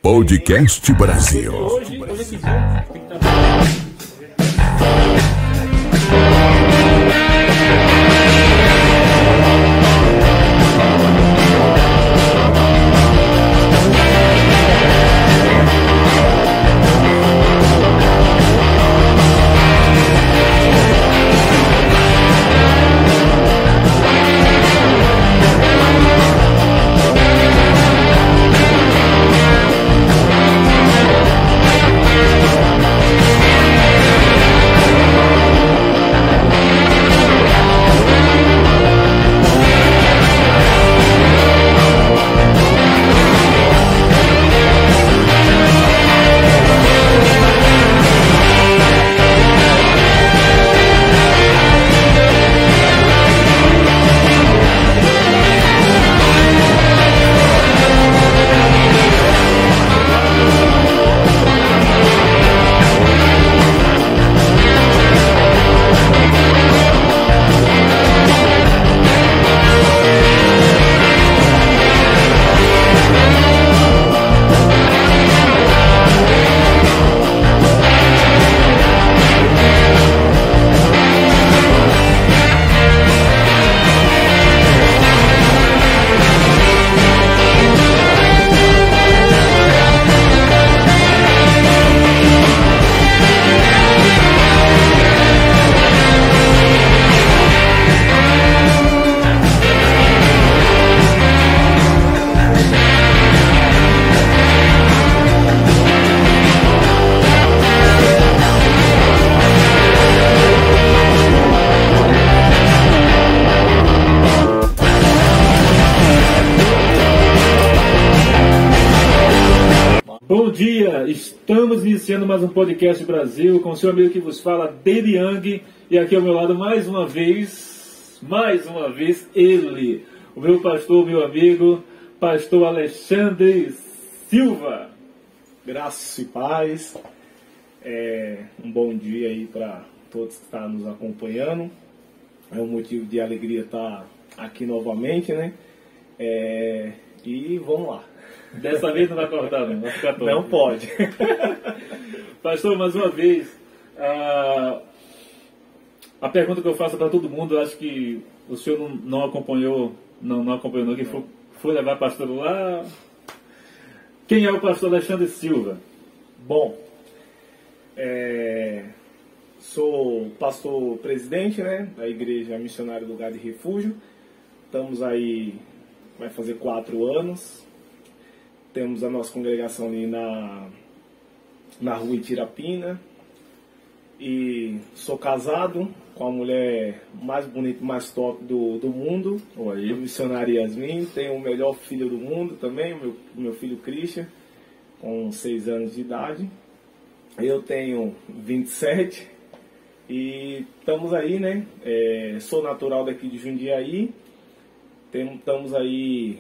Podcast Brasil. Hoje Bom dia, estamos iniciando mais um Podcast Brasil com o seu amigo que vos fala, David Young, e aqui ao meu lado mais uma vez ele, o meu pastor, meu amigo, pastor Alexandre Silva. Graças e paz, um bom dia aí para todos que estão nos acompanhando, é um motivo de alegria estar aqui novamente, né? E vamos lá. Dessa vez não vai cortar, não vai ficar todo. Não pode. Pastor, mais uma vez, a pergunta que eu faço para todo mundo, eu acho que o senhor não acompanhou, não, que foi levar pastor lá. Quem é o pastor Alexandre Silva? Bom, sou pastor presidente, né, da Igreja Missionária Lugar de Refúgio. Estamos aí, vai fazer 4 anos. Temos a nossa congregação ali na rua Itirapina. E sou casado com a mulher mais bonita e mais top do mundo, a missionária Yasmin. Tenho o melhor filho do mundo também, o meu filho Christian, com 6 anos de idade. Eu tenho 27 e estamos aí, né? Sou natural daqui de Jundiaí. Estamos aí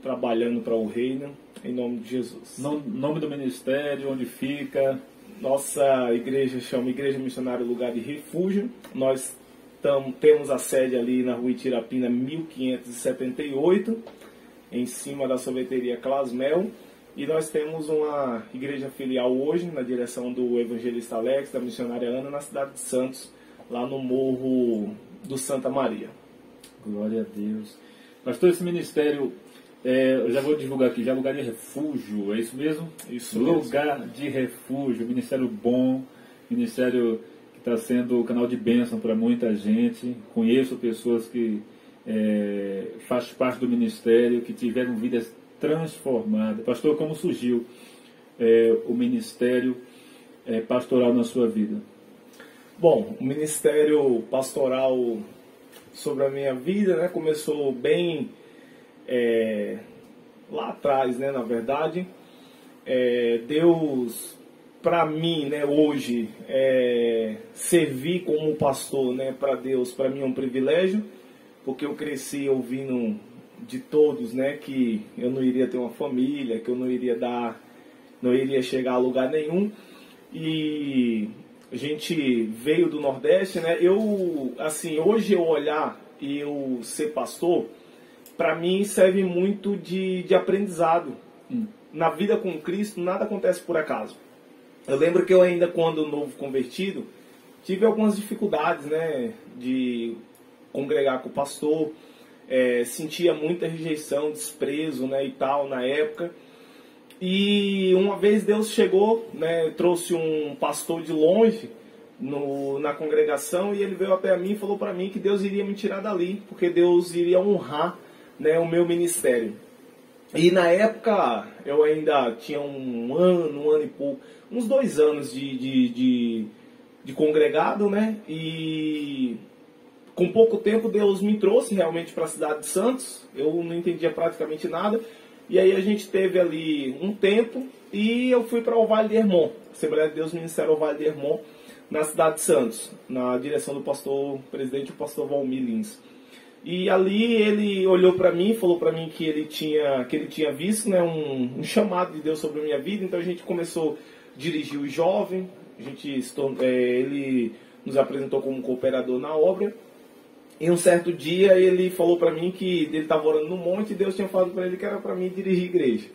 trabalhando para o reino, em nome de Jesus. Nome do ministério, onde fica? Nossa igreja chama Igreja Missionária Lugar de Refúgio. Nós temos a sede ali na rua Itirapina 1578, em cima da sorveteria Clasmel. E nós temos uma igreja filial hoje, na direção do evangelista Alex, da missionária Ana, na cidade de Santos, lá no Morro do Santa Maria. Glória a Deus. Pastor, esse ministério, eu já vou divulgar aqui, já Lugar de Refúgio, é isso mesmo? Isso mesmo. Lugar de Refúgio, ministério bom, ministério que está sendo o canal de bênção para muita gente. Conheço pessoas que fazem parte do ministério, que tiveram vidas transformadas. Pastor, como surgiu o ministério pastoral na sua vida? Bom, o ministério pastoral sobre a minha vida, né, começou bem lá atrás, né, na verdade. Deus, para mim, né, hoje, servir como pastor, né, para Deus, para mim é um privilégio, porque eu cresci ouvindo de todos, né, que eu não iria ter uma família, que eu não iria chegar a lugar nenhum. E a gente veio do Nordeste, né? Hoje eu olhar e eu ser pastor, para mim serve muito de aprendizado. na vida com Cristo nada acontece por acaso. Eu lembro que eu ainda, quando novo convertido, tive algumas dificuldades, né, de congregar com o pastor, sentia muita rejeição, desprezo, né, e tal, na época. E uma vez Deus chegou, né, trouxe um pastor de longe na congregação, e ele veio até mim e falou para mim que Deus iria me tirar dali, porque Deus iria honrar, né, o meu ministério. E na época eu ainda tinha um ano e pouco, uns 2 anos de congregado, né? E com pouco tempo Deus me trouxe realmente para a cidade de Santos. Eu não entendia praticamente nada. E aí a gente teve ali um tempo e eu fui para o Vale de Hermon, Assembleia de Deus, Ministério ao Vale de Hermon, na cidade de Santos, na direção do pastor presidente, o pastor Valmir Lins. E ali ele olhou para mim, falou para mim que ele tinha visto, né, um chamado de Deus sobre a minha vida. Então a gente começou a dirigir o jovem, ele nos apresentou como cooperador na obra. E um certo dia ele falou para mim que ele estava orando no monte e Deus tinha falado para ele que era para mim dirigir igreja.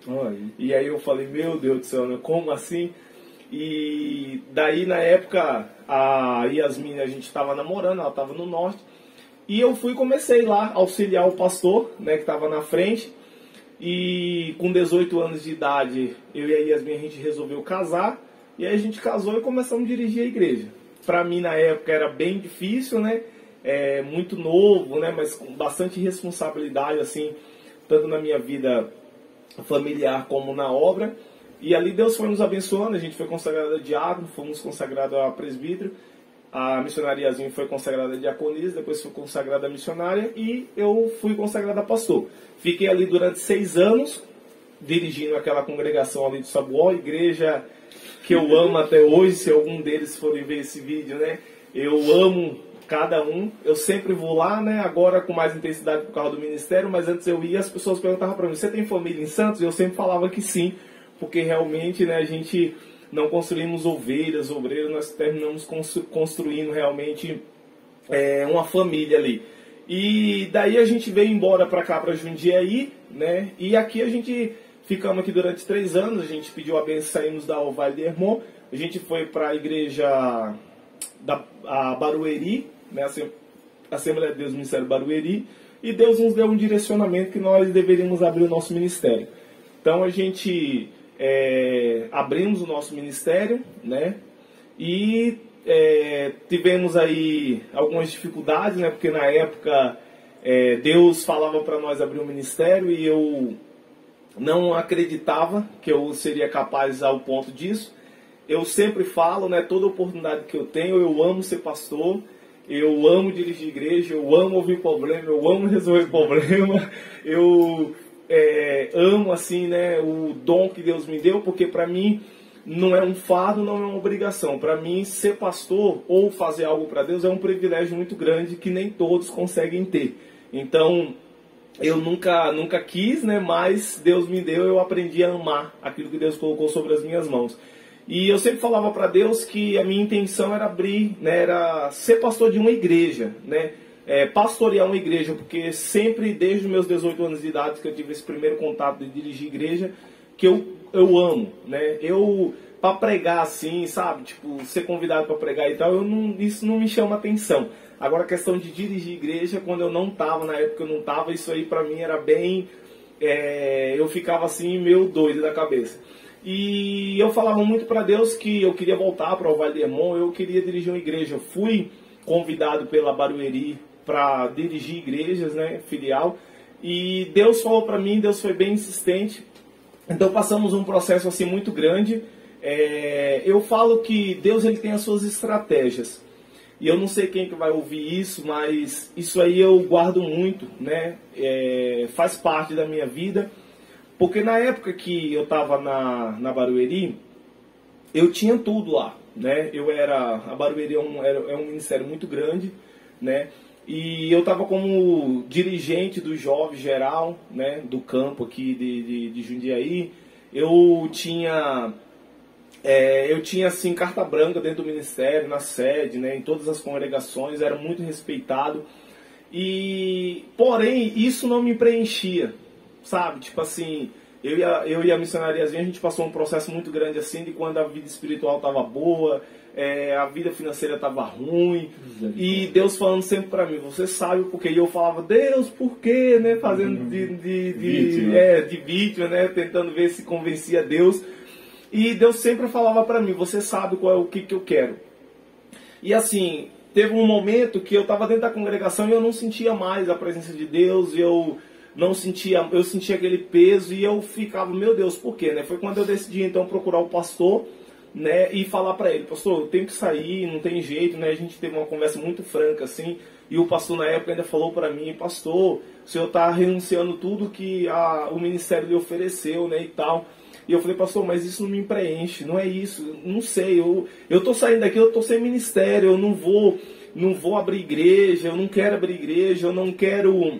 E aí eu falei, meu Deus do céu, né, como assim? E daí na época a Yasmin, a gente estava namorando, ela estava no norte. E eu comecei lá a auxiliar o pastor, né, que estava na frente. E com 18 anos de idade, eu e a Yasmin, a gente resolveu casar. E aí a gente casou e começamos a dirigir a igreja. Para mim, na época, era bem difícil, né? Muito novo, né? Mas com bastante responsabilidade, assim, tanto na minha vida familiar como na obra. E ali Deus foi nos abençoando. A gente foi consagrado a diácono, fomos consagrados a presbítero. A missionariazinha foi consagrada a diaconisa, depois foi consagrada a missionária e eu fui consagrado a pastor. Fiquei ali durante 6 anos, dirigindo aquela congregação ali de Sabuó, igreja que eu amo até hoje. Se algum deles forem ver esse vídeo, né? Eu amo cada um. Eu sempre vou lá, né? Agora com mais intensidade por causa do ministério, mas antes eu ia, as pessoas perguntavam para mim, você tem família em Santos? E eu sempre falava que sim, porque realmente, né, a gente não construímos ovelhas, obreiros, nós terminamos construindo realmente uma família ali. E daí a gente veio embora para cá, para Jundiaí, né? E aqui a gente ficamos aqui durante 3 anos, a gente pediu a bênção, saímos da Vale de Hermon, a gente foi para a igreja a Barueri, né? A Assembleia de Deus, Ministério Barueri, e Deus nos deu um direcionamento que nós deveríamos abrir o nosso ministério. Então a gente abrimos o nosso ministério, né? E tivemos aí algumas dificuldades, né? Porque na época Deus falava para nós abrir um ministério e eu não acreditava que eu seria capaz ao ponto disso. Eu sempre falo, né? Toda oportunidade que eu tenho, eu amo ser pastor, eu amo dirigir igreja, eu amo ouvir problema, eu amo resolver problema, eu amo, assim, né, o dom que Deus me deu, porque para mim não é um fardo, não é uma obrigação. Para mim, ser pastor ou fazer algo para Deus é um privilégio muito grande que nem todos conseguem ter. Então, eu nunca quis, né, mas Deus me deu, eu aprendi a amar aquilo que Deus colocou sobre as minhas mãos. E eu sempre falava para Deus que a minha intenção era abrir, né, era ser pastor de uma igreja, né? Pastorear uma igreja, porque sempre, desde os meus 18 anos de idade, que eu tive esse primeiro contato de dirigir igreja, que eu amo, né? Para pregar assim, sabe? Tipo, ser convidado para pregar e tal, isso não me chama atenção. Agora, a questão de dirigir igreja, quando eu não estava, na época eu não estava, isso aí para mim era bem... eu ficava assim, meio doido da cabeça. E eu falava muito para Deus que eu queria voltar para o Vale de Hermon, eu queria dirigir uma igreja. Eu fui convidado pela Barueri para dirigir igrejas, né, filial, e Deus falou para mim, Deus foi bem insistente. Então passamos um processo assim muito grande. Eu falo que Deus, ele tem as suas estratégias, e eu não sei quem que vai ouvir isso, mas isso aí eu guardo muito, né? Faz parte da minha vida, porque na época que eu estava na Barueri, eu tinha tudo lá, né? A Barueri é um ministério muito grande, né? E eu estava como dirigente do jovem geral, né, do campo aqui de Jundiaí. Eu tinha assim, carta branca dentro do ministério, na sede, né, em todas as congregações, era muito respeitado. Porém, isso não me preenchia, sabe? Tipo assim, eu e a missionariazinha, a gente passou um processo muito grande assim, de quando a vida espiritual estava boa, a vida financeira estava ruim, e Deus falando sempre para mim, você sabe por quê? E eu falava, Deus, por quê? Né? Fazendo de vítima, né? Tentando ver se convencia Deus. E Deus sempre falava para mim, você sabe qual é o que eu quero. E assim, teve um momento que eu estava dentro da congregação e eu não sentia mais a presença de Deus, eu sentia aquele peso e eu ficava, meu Deus, por quê? Né? Foi quando eu decidi então procurar o pastor, né, e falar para ele, pastor, eu tenho que sair, não tem jeito, né? A gente teve uma conversa muito franca assim, e o pastor na época ainda falou para mim, pastor, o senhor está renunciando tudo que o ministério lhe ofereceu, né, e tal. E eu falei, pastor, mas isso não me preenche, não é isso, não sei, eu estou saindo daqui, eu estou sem ministério, eu não vou abrir igreja, eu não quero abrir igreja, eu não quero,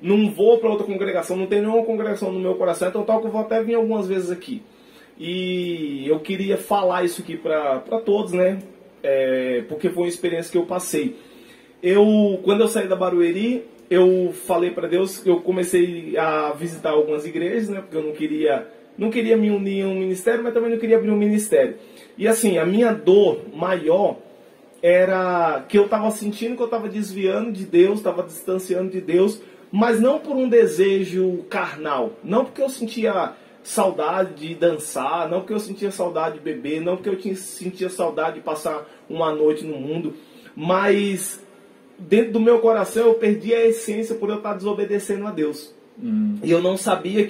não vou para outra congregação, não tem nenhuma congregação no meu coração, então tal que eu vou até vir algumas vezes aqui. E eu queria falar isso aqui para todos, né, porque foi uma experiência que eu passei. Quando eu saí da Barueri, eu falei para Deus, eu comecei a visitar algumas igrejas, né, porque eu não queria me unir a um ministério, mas também não queria abrir um ministério. E assim, a minha dor maior era que eu estava sentindo que eu estava desviando de Deus, estava distanciando de Deus, mas não por um desejo carnal, não porque eu sentia saudade de dançar, não porque eu sentia saudade de beber, não porque eu sentia saudade de passar uma noite no mundo, mas dentro do meu coração eu perdi a essência por eu estar desobedecendo a Deus. E eu não sabia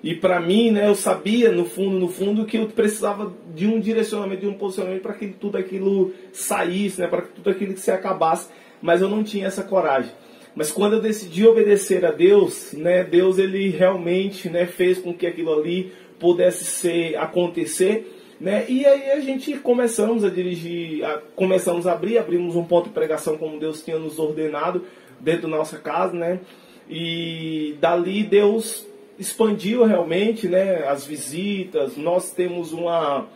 e para mim, né, eu sabia no fundo que eu precisava de um direcionamento, de um posicionamento para que tudo aquilo saísse, né, para que tudo aquilo se acabasse, mas eu não tinha essa coragem. Mas quando eu decidi obedecer a Deus, né, Deus ele realmente, né, fez com que aquilo ali pudesse acontecer, né, e aí a gente começamos a dirigir, começamos a abrimos um ponto de pregação como Deus tinha nos ordenado dentro da nossa casa, né, e dali Deus expandiu realmente, né, as visitas. Nós temos uma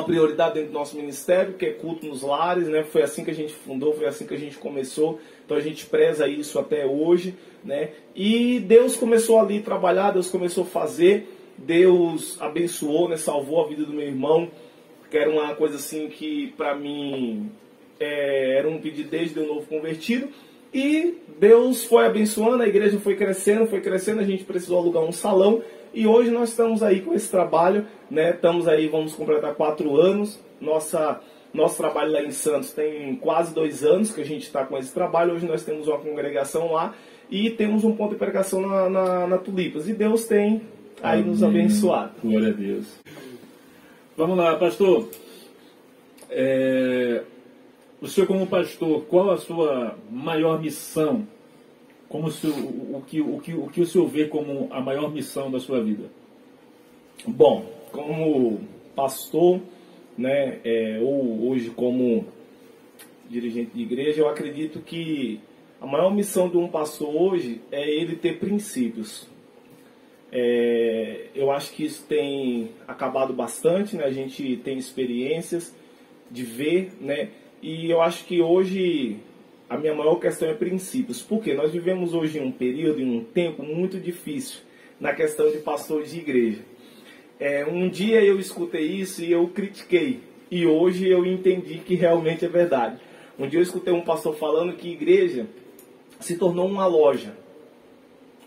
prioridade dentro do nosso ministério, que é culto nos lares, né? Foi assim que a gente fundou, foi assim que a gente começou. Então a gente preza isso até hoje, né? E Deus começou ali a trabalhar, Deus começou a fazer, Deus abençoou, né? Salvou a vida do meu irmão, que era uma coisa assim que para mim era um pedido desde o novo convertido. E Deus foi abençoando, a igreja foi crescendo, a gente precisou alugar um salão. E hoje nós estamos aí com esse trabalho, né? Estamos aí, vamos completar 4 anos. Nosso trabalho lá em Santos tem quase 2 anos que a gente está com esse trabalho. Hoje nós temos uma congregação lá e temos um ponto de pregação na Tulipas. E Deus tem aí nos abençoado. Glória a Deus. Vamos lá, pastor. O senhor como pastor, qual a sua maior missão? O que o senhor vê como a maior missão da sua vida? Bom, como pastor, né, ou hoje como dirigente de igreja, eu acredito que a maior missão de um pastor hoje é ele ter princípios. Eu acho que isso tem acabado bastante, né? A gente tem experiências de ver, né? E eu acho que hoje a minha maior questão é princípios. Porque nós vivemos hoje um período, um tempo muito difícil na questão de pastores de igreja. Um dia eu escutei isso e eu critiquei. E hoje eu entendi que realmente é verdade. Um dia eu escutei um pastor falando que igreja se tornou uma loja.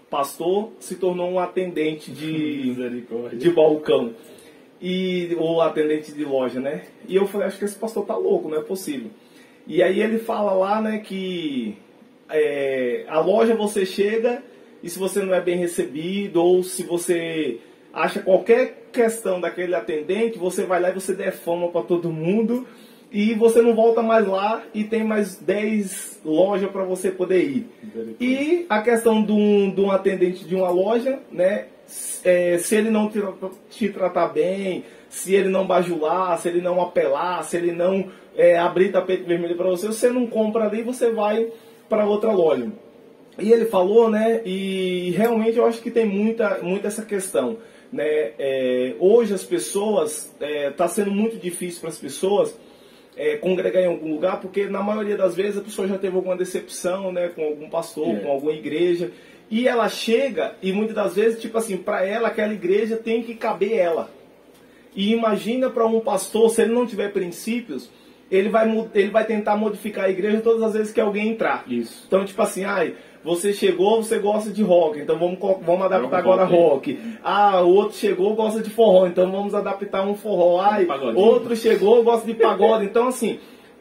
Pastor se tornou um atendente de balcão. Ou atendente de loja, né? E eu falei, acho que esse pastor tá louco, não é possível. E aí ele fala lá, né, que a loja você chega e se você não é bem recebido ou se você acha qualquer questão daquele atendente, você vai lá e você defama para todo mundo e você não volta mais lá e tem mais 10 lojas para você poder ir. E a questão de um atendente de uma loja, né, se ele não te tratar bem, se ele não bajular, se ele não apelar, se ele não abrir tapete vermelho para você, você não compra ali, você vai para outra loja. E ele falou, né, e realmente eu acho que tem muita essa questão, né, hoje as pessoas, está sendo muito difícil para as pessoas congregar em algum lugar, porque na maioria das vezes a pessoa já teve alguma decepção, né, com algum pastor, com alguma igreja, e ela chega e muitas das vezes, tipo assim, para ela aquela igreja tem que caber ela. E imagina para um pastor, se ele não tiver princípios, ele vai tentar modificar a igreja todas as vezes que alguém entrar. Isso. Então, tipo assim, você chegou, você gosta de rock, então vamos adaptar agora rock. O outro chegou, gosta de forró, então vamos adaptar um forró. Outro chegou, gosta de pagode. Então, assim,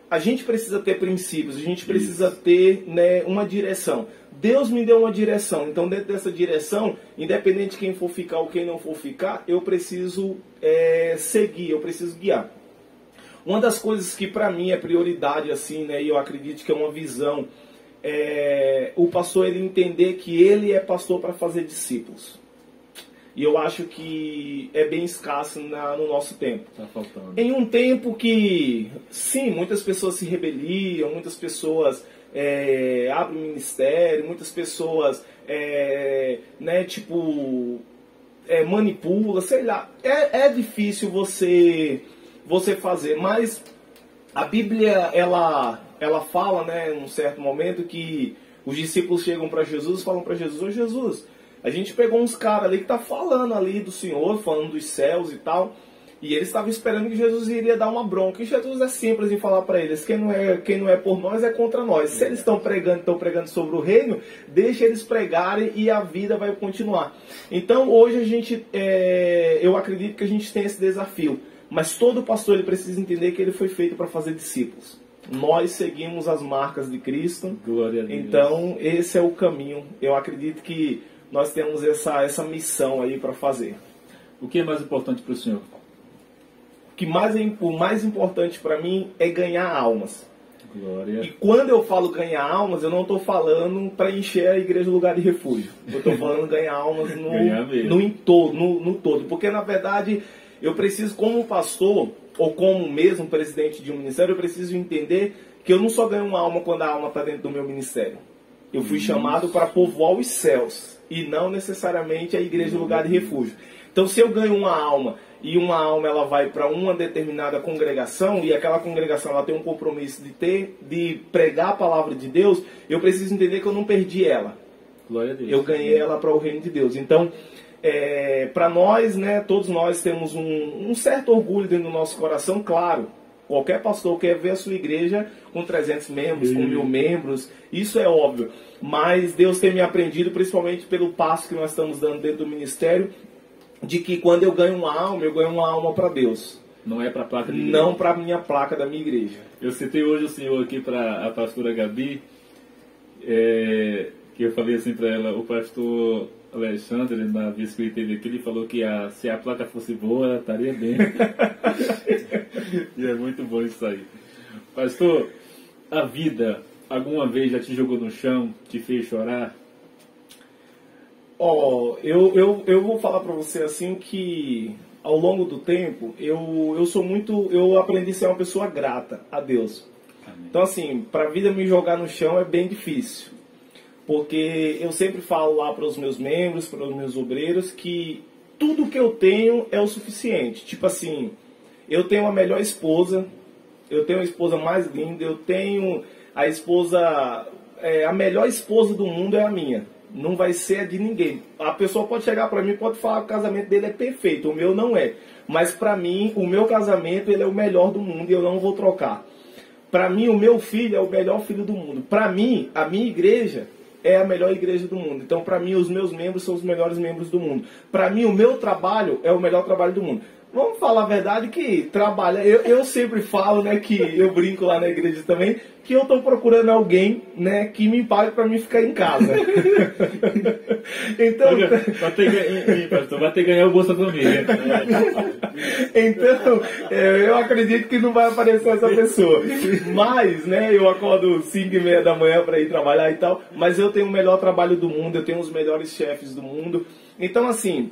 a gente precisa ter princípios, a gente precisa ter, né, uma direção. Deus me deu uma direção, então dentro dessa direção, independente de quem for ficar ou quem não for ficar, eu preciso seguir, eu preciso guiar. Uma das coisas que para mim é prioridade, assim, né, e eu acredito que é uma visão, o pastor ele entender que ele é pastor para fazer discípulos. E eu acho que é bem escasso no nosso tempo. Tá faltando. Em um tempo que, sim, muitas pessoas se rebeliam, muitas pessoas abrem ministério, muitas pessoas manipula, sei lá. É difícil você fazer, mas a Bíblia ela fala, né, num certo momento, que os discípulos chegam para Jesus e falam para Jesus: ô Jesus, a gente pegou uns caras ali que tá falando ali do Senhor, falando dos céus e tal, e eles estavam esperando que Jesus iria dar uma bronca. E Jesus é simples em falar para eles: quem não é por nós é contra nós. Se eles estão pregando sobre o reino, deixa eles pregarem e a vida vai continuar. Então hoje a gente, eu acredito que a gente tem esse desafio. Mas todo pastor ele precisa entender que ele foi feito para fazer discípulos. Nós seguimos as marcas de Cristo. Glória a Deus. Então esse é o caminho. Eu acredito que nós temos essa missão aí para fazer. O que é mais importante para o senhor? O mais importante para mim é ganhar almas. Glória. E quando eu falo ganhar almas, eu não estou falando para encher a igreja lugar de refúgio. Eu estou falando ganhar almas no todo. Porque na verdade eu preciso, como pastor, ou como mesmo presidente de um ministério, eu preciso entender que eu não só ganho uma alma quando a alma está dentro do meu ministério. Eu fui chamado para povoar os céus, e não necessariamente a igreja lugar de refúgio. Então, se eu ganho uma alma, e uma alma ela vai para uma determinada congregação, e aquela congregação ela tem um compromisso de pregar a palavra de Deus, eu preciso entender que eu não perdi ela. Glória a Deus. Eu ganhei ela para o reino de Deus. Então, para nós, né, todos nós temos um certo orgulho dentro do nosso coração, claro. Qualquer pastor quer ver a sua igreja com 300 membros, com 1000 membros, isso é óbvio. Mas Deus tem me aprendido, principalmente pelo passo que nós estamos dando dentro do ministério, de que quando eu ganho uma alma, eu ganho uma alma para Deus. Não é para a placa de igreja. Não para a minha placa da minha igreja. Eu citei hoje o senhor aqui para a pastora Gabi, que eu falei assim para ela: o pastor Alexandre, na vez que ele teve aqui, ele falou que se a placa fosse boa, estaria bem. E é muito bom isso aí. Pastor, a vida alguma vez já te jogou no chão, te fez chorar? Eu vou falar para você assim que ao longo do tempo eu aprendi a ser uma pessoa grata a Deus. Amém. Então assim, para a vida me jogar no chão é bem difícil. Porque eu sempre falo lá para os meus membros, para os meus obreiros, que tudo que eu tenho é o suficiente. Tipo assim, eu tenho a melhor esposa, eu tenho a esposa mais linda, eu tenho a esposa, a melhor esposa do mundo é a minha. Não vai ser a de ninguém. A pessoa pode chegar para mim e pode falar que o casamento dele é perfeito, o meu não é. Mas para mim, o meu casamento ele é o melhor do mundo e eu não vou trocar. Para mim, o meu filho é o melhor filho do mundo. Para mim, a minha igreja é a melhor igreja do mundo. Então, para mim, os meus membros são os melhores membros do mundo. Para mim, o meu trabalho é o melhor trabalho do mundo. Vamos falar a verdade que trabalha... Eu sempre falo, né, que eu brinco lá na igreja também, que eu estou procurando alguém, né, que me pague para mim ficar em casa. Então... Vai ter que ganhar o Bolsa Família. Então, eu acredito que não vai aparecer essa pessoa. Mas, né, eu acordo 5h30 da manhã para ir trabalhar e tal, mas eu tenho o melhor trabalho do mundo, eu tenho os melhores chefes do mundo. Então, assim...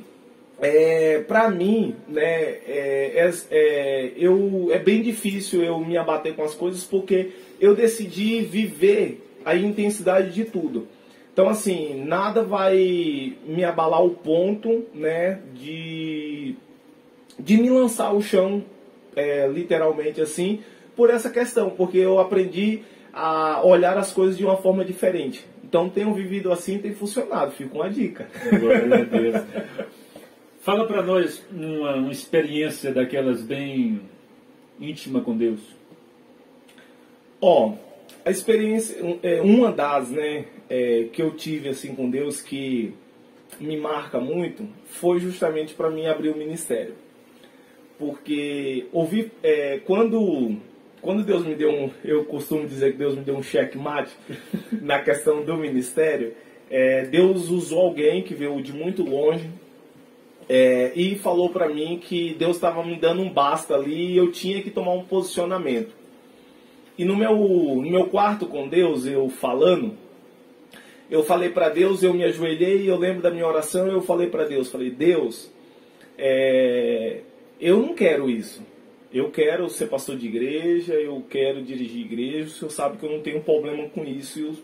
para mim, né, é bem difícil eu me abater com as coisas porque eu decidi viver a intensidade de tudo. Então, assim, nada vai me abalar ao ponto, né, de me lançar ao chão, literalmente assim, por essa questão, porque eu aprendi a olhar as coisas de uma forma diferente. Então tenho vivido assim, tem funcionado, fica uma dica. Glória a Deus. Fala para nós uma experiência daquelas bem íntima com Deus. A experiência, uma das, né, que eu tive assim com Deus que me marca muito, foi justamente para mim abrir o ministério. Porque quando Deus me deu eu costumo dizer que Deus me deu um checkmate na questão do ministério, Deus usou alguém que veio de muito longe e falou para mim que Deus estava me dando um basta ali e eu tinha que tomar um posicionamento. E no meu quarto com Deus, eu falei para Deus, eu me ajoelhei e eu lembro da minha oração, eu falei para Deus, Deus, eu não quero isso. Eu quero ser pastor de igreja, eu quero dirigir igreja, o Senhor sabe que eu não tenho problema com isso, e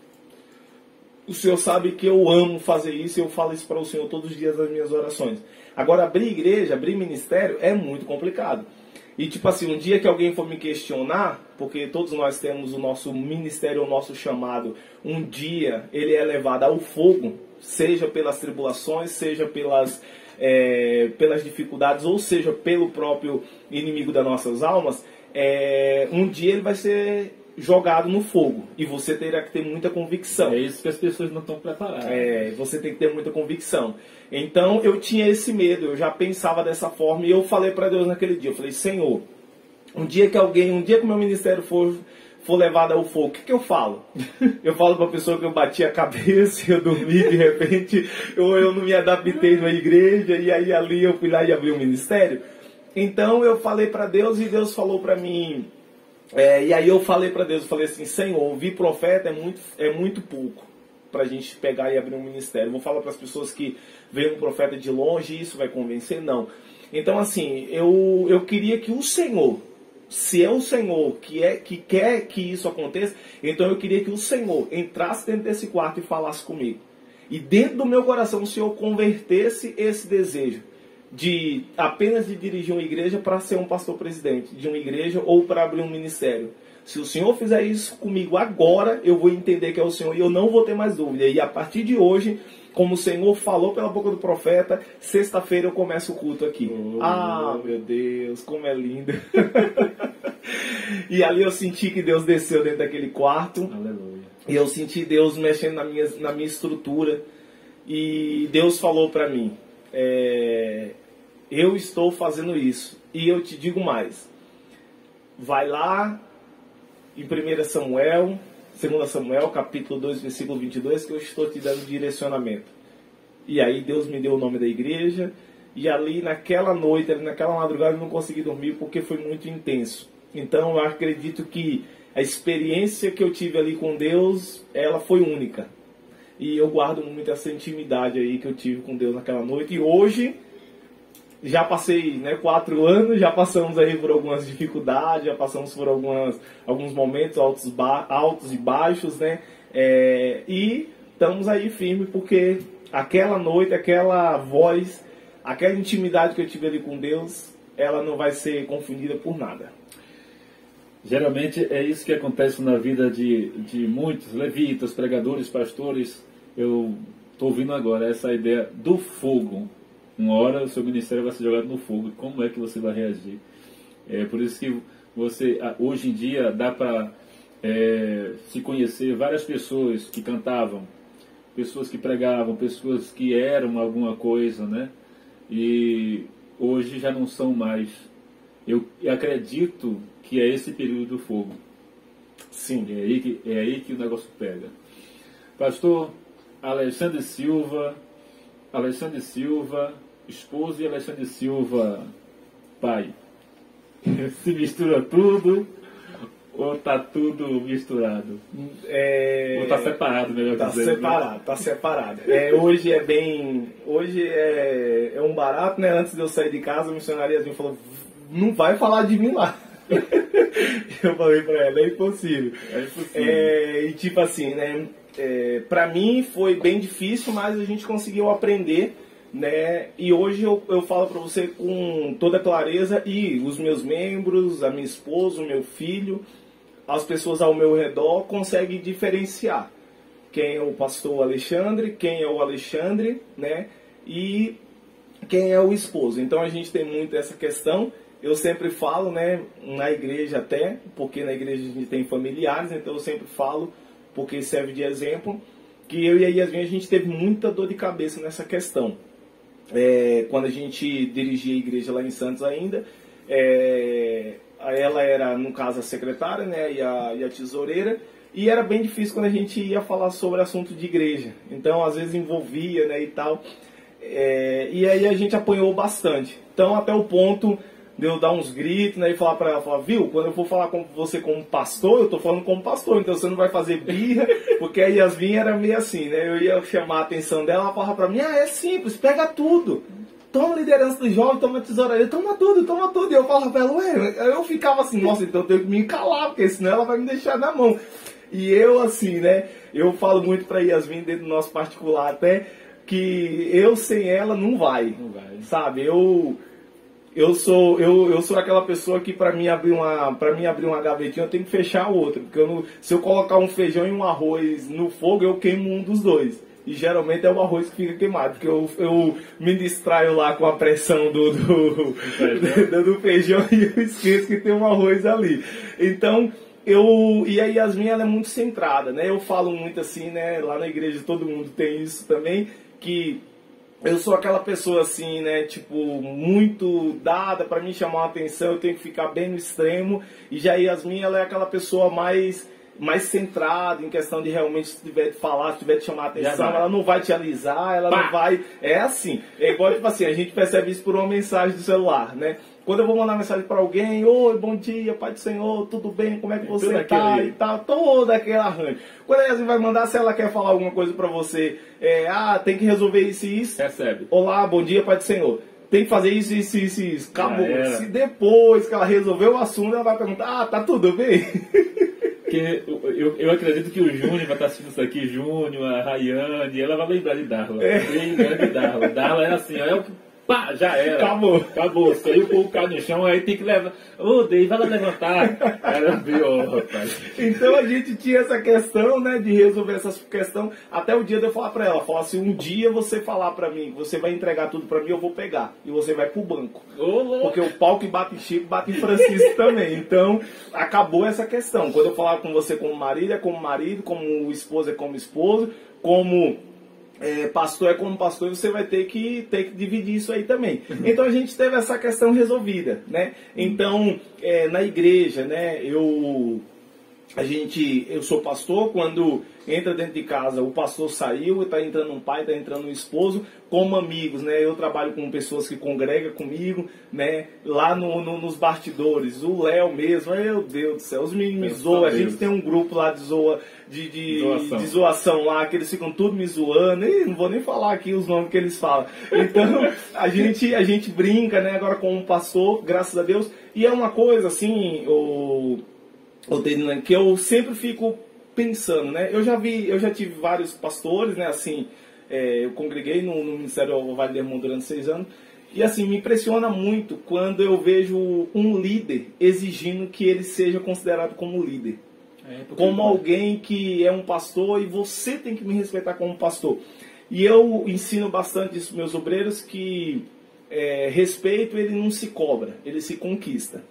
o Senhor sabe que eu amo fazer isso, e eu falo isso para o Senhor todos os dias nas minhas orações. Agora, abrir igreja, abrir ministério é muito complicado. E tipo assim, um dia que alguém for me questionar, porque todos nós temos o nosso ministério, o nosso chamado, um dia ele é levado ao fogo, seja pelas tribulações, seja pelas dificuldades, ou seja, pelo próprio inimigo das nossas almas, um dia ele vai ser jogado no fogo. E você terá que ter muita convicção. É isso que as pessoas não estão preparadas. Você tem que ter muita convicção. Então eu tinha esse medo, eu já pensava dessa forma, e eu falei para Deus naquele dia, eu falei, Senhor, um dia que o meu ministério for levado ao fogo, o que eu falo? Eu falo para a pessoa que eu bati a cabeça, eu dormi de repente, ou eu não me adaptei na igreja, e aí ali eu fui lá e abri o ministério. Então eu falei para Deus, e Deus falou para mim, e aí eu falei para Deus, eu falei assim, Senhor, ouvir profeta é muito pouco para a gente pegar e abrir um ministério. Vou falar para as pessoas que veem um profeta de longe e isso vai convencer? Não. Então assim, eu queria que o Senhor, se é o Senhor que quer que isso aconteça, então eu queria que o Senhor entrasse dentro desse quarto e falasse comigo. E dentro do meu coração o Senhor convertesse esse desejo de apenas de dirigir uma igreja para ser um pastor presidente de uma igreja ou para abrir um ministério. Se o Senhor fizer isso comigo agora, eu vou entender que é o Senhor e eu não vou ter mais dúvida. E a partir de hoje, como o Senhor falou pela boca do profeta, sexta-feira eu começo o culto aqui. Meu Deus, como é lindo. E ali eu senti que Deus desceu dentro daquele quarto. Aleluia. E eu senti Deus mexendo na minha estrutura. E Deus falou para mim, eu estou fazendo isso. E eu te digo mais. Vai lá em 1 Samuel, 2 Samuel, capítulo 2, versículo 22, que eu estou te dando direcionamento. E aí Deus me deu o nome da igreja, e ali naquela noite, naquela madrugada, eu não consegui dormir porque foi muito intenso. Então eu acredito que a experiência que eu tive ali com Deus, ela foi única. E eu guardo muito essa intimidade aí que eu tive com Deus naquela noite. E hoje, já passei 4 anos, já passamos aí por algumas dificuldades, já passamos por alguns momentos altos e baixos, né? E estamos aí firmes porque aquela noite, aquela voz, aquela intimidade que eu tive ali com Deus, ela não vai ser confundida por nada. Geralmente é isso que acontece na vida de muitos levitas, pregadores, pastores. Eu estou ouvindo agora essa ideia do fogo. Uma hora o seu ministério vai ser jogado no fogo. Como é que você vai reagir? Por isso que você, hoje em dia, dá para se conhecer várias pessoas que cantavam, pessoas que pregavam, pessoas que eram alguma coisa, né? E hoje já não são mais. Eu acredito que é esse período do fogo. Sim. É aí que o negócio pega. Pastor Alexandre Silva, esposo, e Alexandre Silva, pai. Se mistura tudo ou está tudo misturado? Ou está separado, melhor dizer. Tá separado. Hoje é um barato, né? Antes de eu sair de casa, a missionariazinha falou, não vai falar de mim lá. Eu falei pra ela, é impossível. E tipo assim, né? Pra mim foi bem difícil, mas a gente conseguiu aprender, né? E hoje eu falo para você com toda clareza, e os meus membros, a minha esposa, o meu filho, as pessoas ao meu redor conseguem diferenciar quem é o pastor Alexandre, quem é o Alexandre, né? E quem é o esposo. Então a gente tem muito essa questão. Eu sempre falo, né, na igreja até, porque na igreja a gente tem familiares, então eu sempre falo, porque serve de exemplo, que eu e a Yasmin, a gente teve muita dor de cabeça nessa questão. Quando a gente dirigia a igreja lá em Santos ainda, ela era, no caso, a secretária, né, e a tesoureira, e era bem difícil quando a gente ia falar sobre assunto de igreja. Então, às vezes envolvia, né, e tal. E aí a gente apanhou bastante. Então, até o ponto de eu dar uns gritos, né, e falar pra ela, viu, quando eu for falar com você como pastor, eu tô falando como pastor, então você não vai fazer birra, porque a Yasmin era meio assim, né, eu ia chamar a atenção dela, ela falava pra mim, é simples, pega tudo, toma liderança do jovem, toma tesouraria, toma tudo, e eu falava pra ela, ué, eu ficava assim, nossa, então eu tenho que me calar, porque senão ela vai me deixar na mão. E eu assim, né, eu falo muito pra Yasmin, dentro do nosso particular até, que eu sem ela não vai. Sabe, eu sou aquela pessoa que para mim abrir uma gavetinha eu tenho que fechar a outra, porque se eu colocar um feijão e um arroz no fogo, eu queimo um dos dois. E geralmente é o arroz que fica queimado, porque eu me distraio lá com a pressão do feijão e eu esqueço que tem um arroz ali. Então, e a Yasmin, ela é muito centrada, né? Eu falo muito assim, né? Lá na igreja todo mundo tem isso também, que eu sou aquela pessoa assim, né, tipo, muito dada para mim chamar a atenção, eu tenho que ficar bem no extremo, e já a Yasmin, ela é aquela pessoa mais centrada em questão de realmente, se tiver de falar, se tiver de chamar a atenção, ela não vai te alisar, ela não vai, é assim, é igual, tipo assim, a gente percebe isso por uma mensagem do celular, né? Quando eu vou mandar mensagem para alguém, oi, bom dia, Pai do Senhor, tudo bem, como é que você tá e tal, todo aquele arranjo. Quando a Yasmin vai mandar, se ela quer falar alguma coisa para você, tem que resolver isso e isso. Recebe. Olá, bom dia, Pai do Senhor. Tem que fazer isso, isso. Acabou. Se depois que ela resolver o assunto, ela vai perguntar, tá tudo bem? Porque eu acredito que o Júnior vai estar assistindo isso aqui, Júnior, a Rayane, ela vai lembrar de Darla. Lembra de Darla. Darla é assim, é o que. Pá, já era. Acabou. Saiu com o carro no chão, aí tem que levar. Ô, Dei, vai lá levantar. Era pior, rapaz. Então a gente tinha essa questão, né, de resolver essa questão. Até o dia de eu falar pra ela, falar assim, um dia você falar pra mim, você vai entregar tudo pra mim, eu vou pegar. E você vai pro banco. Porque o pau que bate em Chico, bate em Francisco também. Então, acabou essa questão. Quando eu falava com você como marido, é como marido, como esposa é como esposo, como pastor é como pastor, você vai ter que dividir isso aí também. Então a gente teve essa questão resolvida, né? Então, na igreja, né, eu sou pastor, quando entra dentro de casa, o pastor saiu, está entrando um pai, está entrando um esposo, como amigos, né? Eu trabalho com pessoas que congregam comigo, né? Lá nos bastidores, o Léo mesmo, meu Deus do céu, os meninos me zoam, a gente tem um grupo lá de zoação lá, que eles ficam tudo me zoando, e não vou nem falar aqui os nomes que eles falam. Então, a gente brinca, né? Agora com um pastor, graças a Deus, e é uma coisa assim, que eu sempre fico pensando, né? Eu já tive vários pastores, né? Assim, eu congreguei no Ministério Vale do Hermon durante 6 anos. E assim, me impressiona muito quando eu vejo um líder exigindo que ele seja considerado como líder. Como alguém que é um pastor e você tem que me respeitar como pastor. E eu ensino bastante isso para meus obreiros, que respeito ele não se cobra, ele se conquista.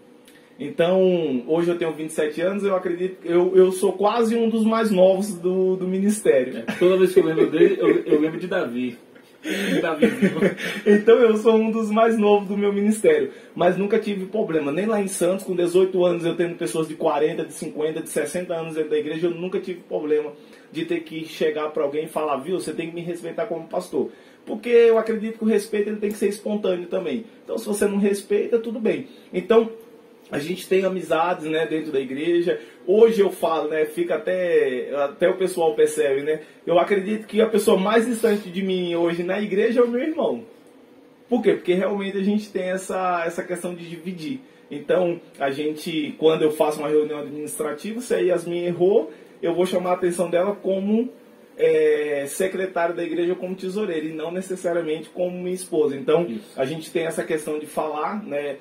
Então, hoje eu tenho 27 anos, eu acredito, eu sou quase um dos mais novos do ministério. Toda vez que eu lembro dele, eu lembro de Davi. Então eu sou um dos mais novos do meu ministério, mas nunca tive problema, nem lá em Santos, com 18 anos eu tendo pessoas de 40, de 50, de 60 anos dentro da igreja, eu nunca tive problema de ter que chegar para alguém e falar, viu, você tem que me respeitar como pastor. Porque eu acredito que o respeito ele tem que ser espontâneo também. Então se você não respeita, tudo bem. Então a gente tem amizades, né, dentro da igreja. Hoje eu falo, né, fica até o pessoal percebe, né? Eu acredito que a pessoa mais distante de mim hoje na igreja é o meu irmão. Por quê? Porque realmente a gente tem essa questão de dividir. Então, quando eu faço uma reunião administrativa, se a Yasmin errou, eu vou chamar a atenção dela como secretário da igreja como tesoureiro e não necessariamente como minha esposa. Então, a gente tem essa questão de falar, né?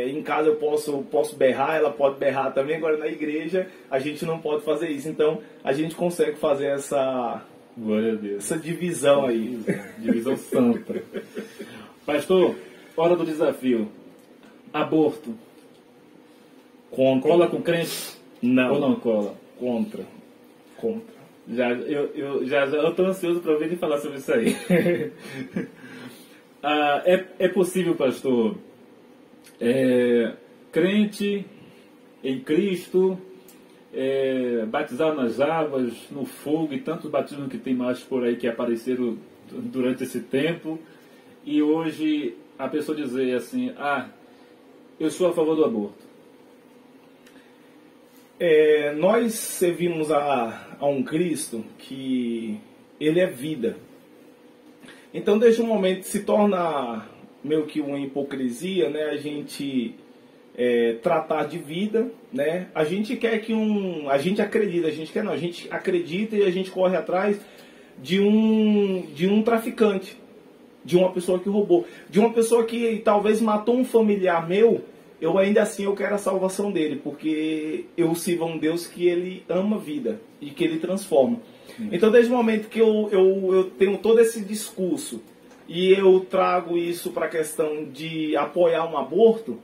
Em casa eu posso berrar, ela pode berrar também, agora na igreja a gente não pode fazer isso. Então, a gente consegue fazer essa, glória a Deus, essa divisão aí. Divisão santa. Pastor, hora do desafio. Aborto. Contra. Cola com crente? Não. Ou não cola? Contra. Eu estou ansioso para ouvir ele falar sobre isso aí. É possível, pastor, crente em Cristo, batizado nas águas, no fogo e tantos batismos que tem mais por aí que apareceram durante esse tempo, e hoje a pessoa dizer assim, eu sou a favor do aborto. Nós servimos a um Cristo que ele é vida. Então, desde o momento que se torna meio que uma hipocrisia, né, a gente tratar de vida, né? A gente quer que a gente acredita, a gente acredita e a gente corre atrás de um traficante, de uma pessoa que roubou, de uma pessoa que talvez matou um familiar meu. Eu ainda assim eu quero a salvação dele, porque eu sirvo a um Deus que ele ama a vida e que ele transforma. Então, desde o momento que eu tenho todo esse discurso e eu trago isso para a questão de apoiar um aborto,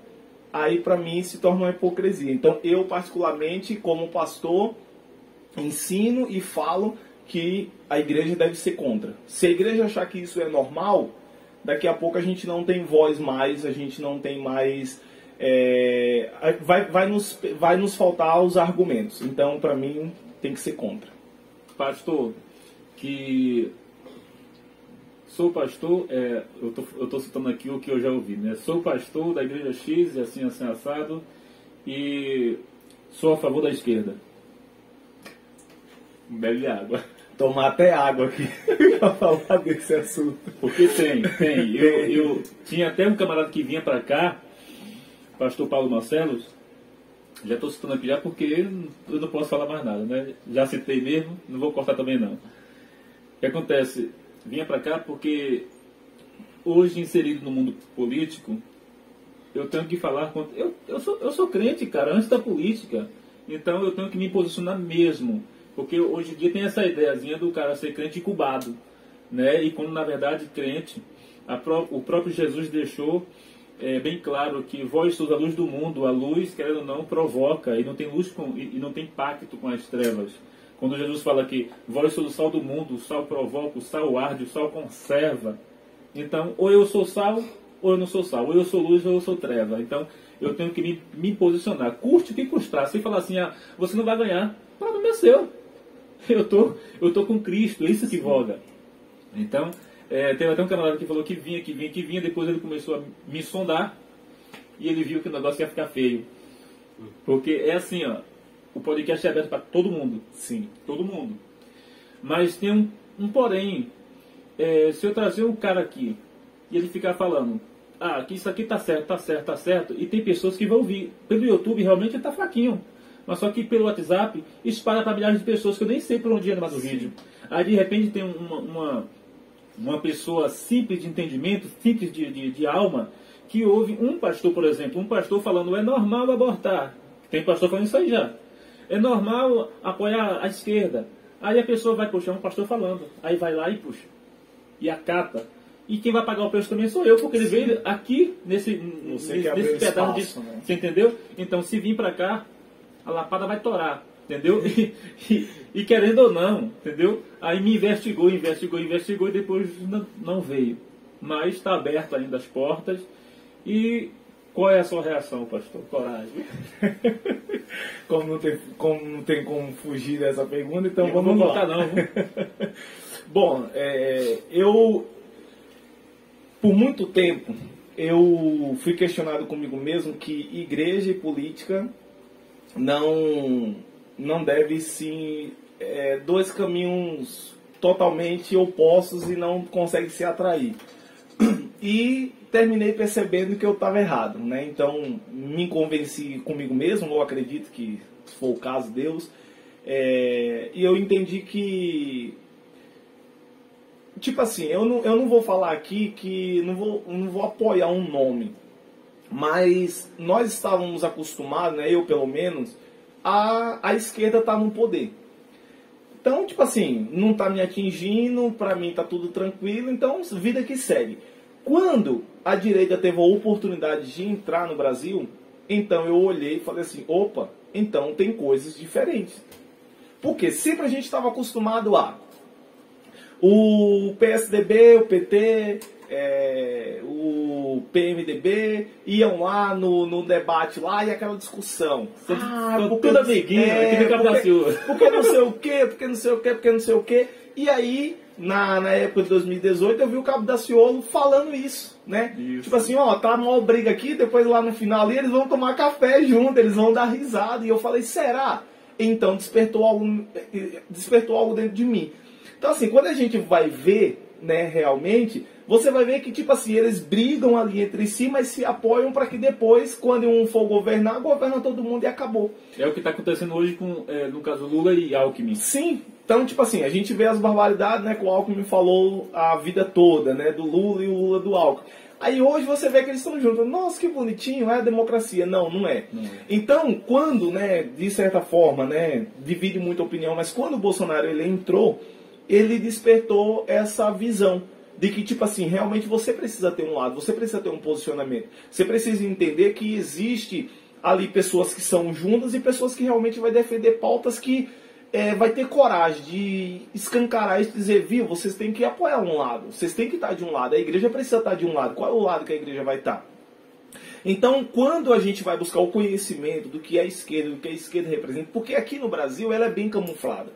aí para mim se torna uma hipocrisia. Então, eu particularmente, como pastor, ensino e falo que a igreja deve ser contra. Se a igreja achar que isso é normal, daqui a pouco a gente não tem voz mais, a gente não tem mais... vai nos faltar os argumentos. Então, para mim, tem que ser contra. Pastor, sou pastor, eu estou citando aqui o que eu já ouvi, né? Sou pastor da igreja X, e assim assado, e sou a favor da esquerda. Bebe água. Tomar até água aqui para falar desse assunto. Porque tem. Eu tinha até um camarada que vinha para cá, pastor Paulo Marcelo, já estou citando aqui já porque eu não posso falar mais nada, né? Já citei mesmo, não vou cortar também não. O que acontece? Vinha para cá porque hoje, inserido no mundo político, eu tenho que falar contra... Eu sou crente, cara, antes da política. Então eu tenho que me posicionar mesmo. Porque hoje em dia tem essa ideiazinha do cara ser crente incubado, né? E quando na verdade crente, o próprio Jesus deixou bem claro que vós sois a luz do mundo, a luz, querendo ou não, provoca, e não tem luz e não tem pacto com as trevas. Quando Jesus fala que vós sois o sal do mundo, o sal provoca, o sal arde, o sal conserva. Então, ou eu sou sal, ou eu não sou sal, ou eu sou luz, ou eu sou treva. Então, eu tenho que me posicionar. Curte o que custar. Se falar assim, você não vai ganhar, o problema é seu. Eu tô com Cristo, é isso que voga. Então, teve até um camarada que falou que vinha, depois ele começou a me sondar e ele viu que o negócio ia ficar feio. Porque é assim, o podcast é aberto para todo mundo. Sim. Todo mundo. Mas tem um porém. Se eu trazer um cara aqui e ele ficar falando, que isso aqui tá certo, e tem pessoas que vão ouvir. Pelo YouTube realmente ele tá fraquinho. Mas só que pelo WhatsApp espalha para milhares de pessoas que eu nem sei por onde anda mais o vídeo. Aí de repente tem uma pessoa simples de entendimento, simples de alma, que ouve um pastor, por exemplo, falando, é normal abortar. Tem pastor falando isso aí já. É normal apoiar a esquerda. Aí a pessoa vai puxar um pastor falando. Aí vai lá e puxa. E acata. E quem vai pagar o preço também sou eu, porque ele veio aqui nesse pedaço disso. Né? Você entendeu? Então se vir para cá, a lapada vai torar, entendeu? E querendo ou não, entendeu? Aí me investigou e depois não veio. Mas está aberto ainda as portas. E qual é a sua reação, pastor? Coragem. Como não tem como fugir dessa pergunta, então eu vamos não lá. Não. Bom, eu por muito tempo eu fui questionado comigo mesmo que igreja e política não deve se dois caminhos totalmente opostos e não conseguem se atrair. E terminei percebendo que eu estava errado, né? Então me convenci comigo mesmo, eu acredito que se for o caso, Deus, e eu entendi que tipo assim, eu não vou falar aqui que não vou apoiar um nome, mas nós estávamos acostumados, né, eu pelo menos, a esquerda estar no poder. Então, tipo assim, não está me atingindo, para mim está tudo tranquilo, então vida que segue. Quando a direita teve a oportunidade de entrar no Brasil, então eu olhei e falei assim, opa, então tem coisas diferentes. Porque sempre a gente estava acostumado a o PSDB, o PT, o PMDB iam lá no debate lá e aquela discussão. Tudo amiguinho, aqui no Cabo da Ciúva. Porque não sei o quê, porque não sei o quê, porque não sei o quê. E aí, na época de 2018, eu vi o Cabo Daciolo falando isso, né? Isso. Tipo assim, ó, tá uma briga aqui, depois lá no final ali eles vão tomar café junto, eles vão dar risada. E eu falei, será? Então despertou algo dentro de mim. Então assim, quando a gente vai ver, né, realmente, você vai ver que, tipo assim, eles brigam ali entre si, mas se apoiam para que depois, quando um for governar, governa todo mundo e acabou. É o que está acontecendo hoje com, no caso, Lula e Alckmin. Sim. Então, tipo assim, a gente vê as barbaridades, né, que o Alckmin falou a vida toda, né, do Lula e o Lula do Alckmin. Aí hoje você vê que eles estão juntos. Nossa, que bonitinho, é a democracia. Não, não é. Não é. Então, quando, né, de certa forma, né, divide muita opinião, mas quando o Bolsonaro ele entrou, ele despertou essa visão de que, tipo assim, realmente você precisa ter um lado, você precisa ter um posicionamento. Você precisa entender que existe ali pessoas que são juntas e pessoas que realmente vai defender pautas que vai ter coragem de escancarar e dizer, viu, vocês têm que apoiar um lado, vocês têm que estar de um lado, a igreja precisa estar de um lado. Qual é o lado que a igreja vai estar? Então, quando a gente vai buscar o conhecimento do que é a esquerda, do que a esquerda representa, porque aqui no Brasil ela é bem camuflada,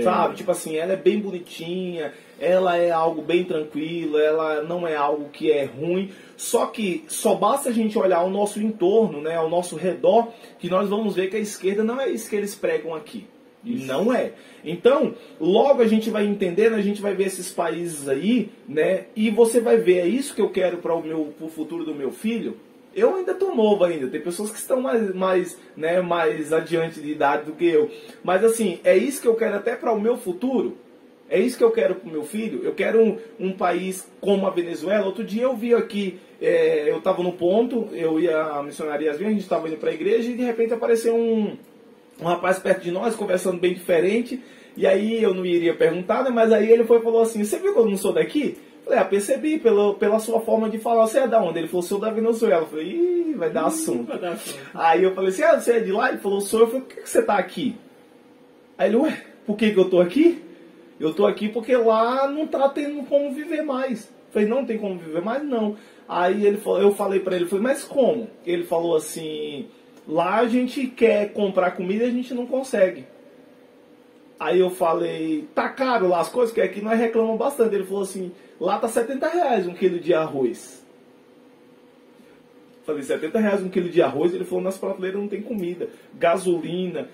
sabe? Tipo assim, ela é bem bonitinha, ela é algo bem tranquilo, ela não é algo que é ruim, só que só basta a gente olhar ao nosso entorno, né, ao nosso redor, que nós vamos ver que a esquerda não é isso que eles pregam aqui. Isso. Não é. Então, logo a gente vai entendendo, a gente vai ver esses países aí, né? E você vai ver, é isso que eu quero para o futuro do meu filho. Eu ainda estou novo ainda, tem pessoas que estão mais adiante de idade do que eu. Mas assim, é isso que eu quero até para o meu futuro. É isso que eu quero para o meu filho. Eu quero um país como a Venezuela. Outro dia eu vi aqui, eu estava no ponto, eu ia a missionaria, a gente estava indo para a igreja e de repente apareceu um rapaz perto de nós, conversando bem diferente, e aí eu não iria perguntar, né, mas aí ele falou assim, você viu que eu não sou daqui? Eu falei, percebi, pela sua forma de falar, você é da onde? Ele falou, sou da Venezuela. Eu falei, ih, vai dar assunto. Aí eu falei assim, você é de lá? Ele falou, sou. Eu falei, por que você tá aqui? Aí ele, ué, por que eu tô aqui? Eu tô aqui porque lá não tá tendo como viver mais. Eu falei, não tem como viver mais? Não. Aí ele falou, eu falei pra ele, falei, mas como? Ele falou assim, lá a gente quer comprar comida e a gente não consegue. Aí eu falei, tá caro lá as coisas, que aqui nós reclamamos bastante. Ele falou assim, lá tá R$70 um quilo de arroz. Falei, R$70 um quilo de arroz? Ele falou, nas prateleiras não tem comida, gasolina,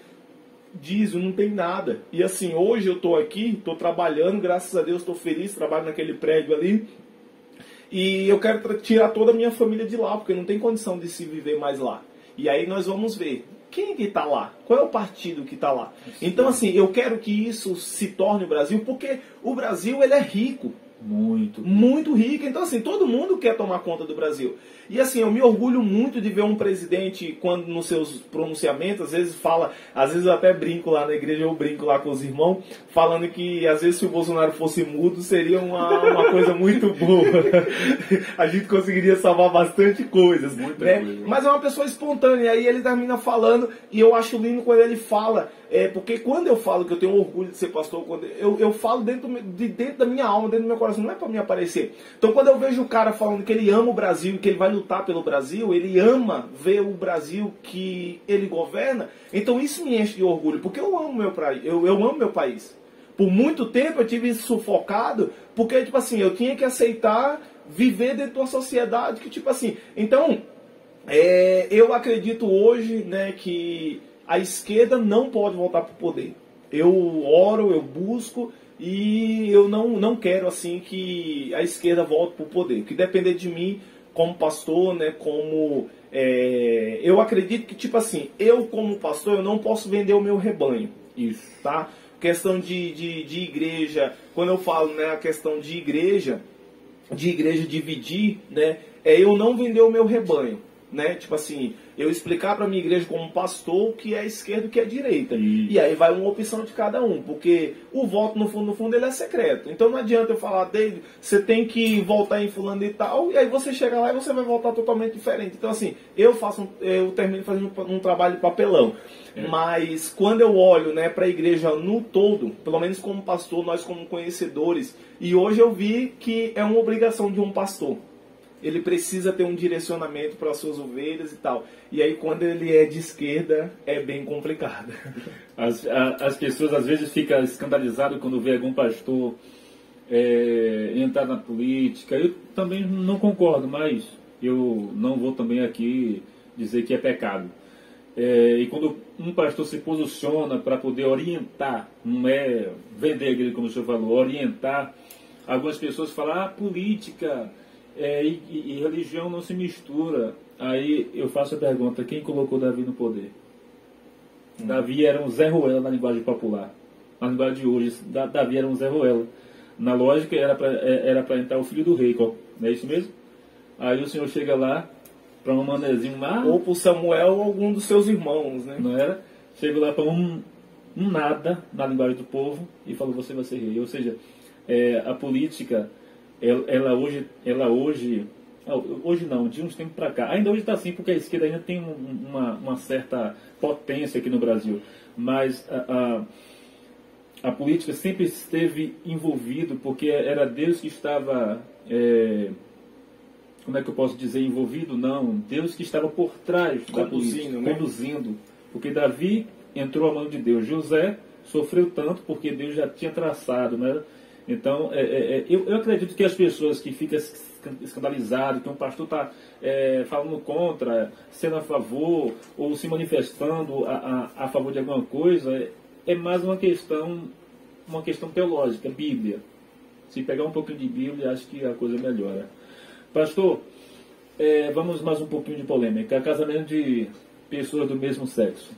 diesel, não tem nada. E assim, hoje eu tô aqui, tô trabalhando, graças a Deus, tô feliz, trabalho naquele prédio ali. E eu quero tirar toda a minha família de lá, porque não tem condição de se viver mais lá. E aí nós vamos ver quem que está lá, qual é o partido que está lá. Então assim, eu quero que isso se torne o Brasil, porque o Brasil ele é rico. Muito rico. Então assim, todo mundo quer tomar conta do Brasil. E assim, eu me orgulho muito de ver um presidente, quando nos seus pronunciamentos, às vezes fala, às vezes eu até brinco lá na igreja, eu brinco lá com os irmãos, falando que às vezes se o Bolsonaro fosse mudo, seria uma coisa muito boa. A gente conseguiria salvar bastante coisas, né? Coisa. Mas é uma pessoa espontânea, e aí ele termina falando, e eu acho lindo quando ele fala, porque quando eu falo que eu tenho orgulho de ser pastor, quando eu falo dentro da minha alma, dentro do meu coração, não é para me aparecer. Então quando eu vejo o cara falando que ele ama o Brasil, que ele vai lutar pelo Brasil, ele ama ver o Brasil que ele governa, então isso me enche de orgulho, porque eu amo eu amo meu país. Por muito tempo eu tive isso sufocado, porque tipo assim, eu tinha que aceitar viver dentro de uma sociedade que tipo assim, então eu acredito hoje, né, que a esquerda não pode voltar para o poder. Eu oro, eu busco, e eu não quero assim que a esquerda volte para o poder. Que depender de mim como pastor, né, como eu acredito que tipo assim, eu como pastor eu não posso vender o meu rebanho. Isso. Tá? questão de igreja, quando eu falo, né, a questão de igreja dividir, né, é eu não vender o meu rebanho, né, tipo assim, eu explicar para minha igreja como pastor o que é esquerda e o que é direita. E aí vai uma opção de cada um, porque o voto, no fundo, ele é secreto. Então não adianta eu falar dele, você tem que votar em fulano e tal, e aí você chega lá e você vai votar totalmente diferente. Então assim, eu termino fazendo um trabalho de papelão. Mas quando eu olho, né, para a igreja no todo, pelo menos como pastor, nós como conhecedores, e hoje eu vi que é uma obrigação de um pastor. Ele precisa ter um direcionamento para as suas ovelhas e tal. E aí, quando ele é de esquerda, é bem complicado. As pessoas, às vezes, ficam escandalizadas quando vê algum pastor entrar na política. Eu também não concordo, mas eu não vou também aqui dizer que é pecado. E quando um pastor se posiciona para poder orientar, não é vender a igreja, como o senhor falou, orientar, algumas pessoas falam, política... e religião não se mistura. Aí eu faço a pergunta, quem colocou Davi no poder? Davi era um Zé Ruela na linguagem popular. Na linguagem de hoje, Davi era um Zé Ruela. Na lógica era para entrar o filho do rei, não é isso mesmo? Aí o senhor chega lá, para um manezinho lá... Ou para Samuel ou algum dos seus irmãos, né? Não era? Chega lá para um nada, na linguagem do povo, e falou, você vai ser rei. Ou seja, a política... Ela hoje não, de uns tempos para cá, ainda hoje está assim, porque a esquerda ainda tem uma certa potência aqui no Brasil, mas a política sempre esteve envolvido, porque era Deus que estava, como é que eu posso dizer, envolvido? Não, Deus que estava por trás da política, né? Conduzindo, porque Davi entrou à mão de Deus, José sofreu tanto porque Deus já tinha traçado, né? Então, eu acredito que as pessoas que ficam escandalizadas, que um pastor está falando contra, sendo a favor, ou se manifestando a favor de alguma coisa, é mais uma questão teológica, Bíblia. Se pegar um pouquinho de Bíblia, acho que a coisa melhora. Pastor, vamos mais um pouquinho de polêmica. Casamento de pessoas do mesmo sexo.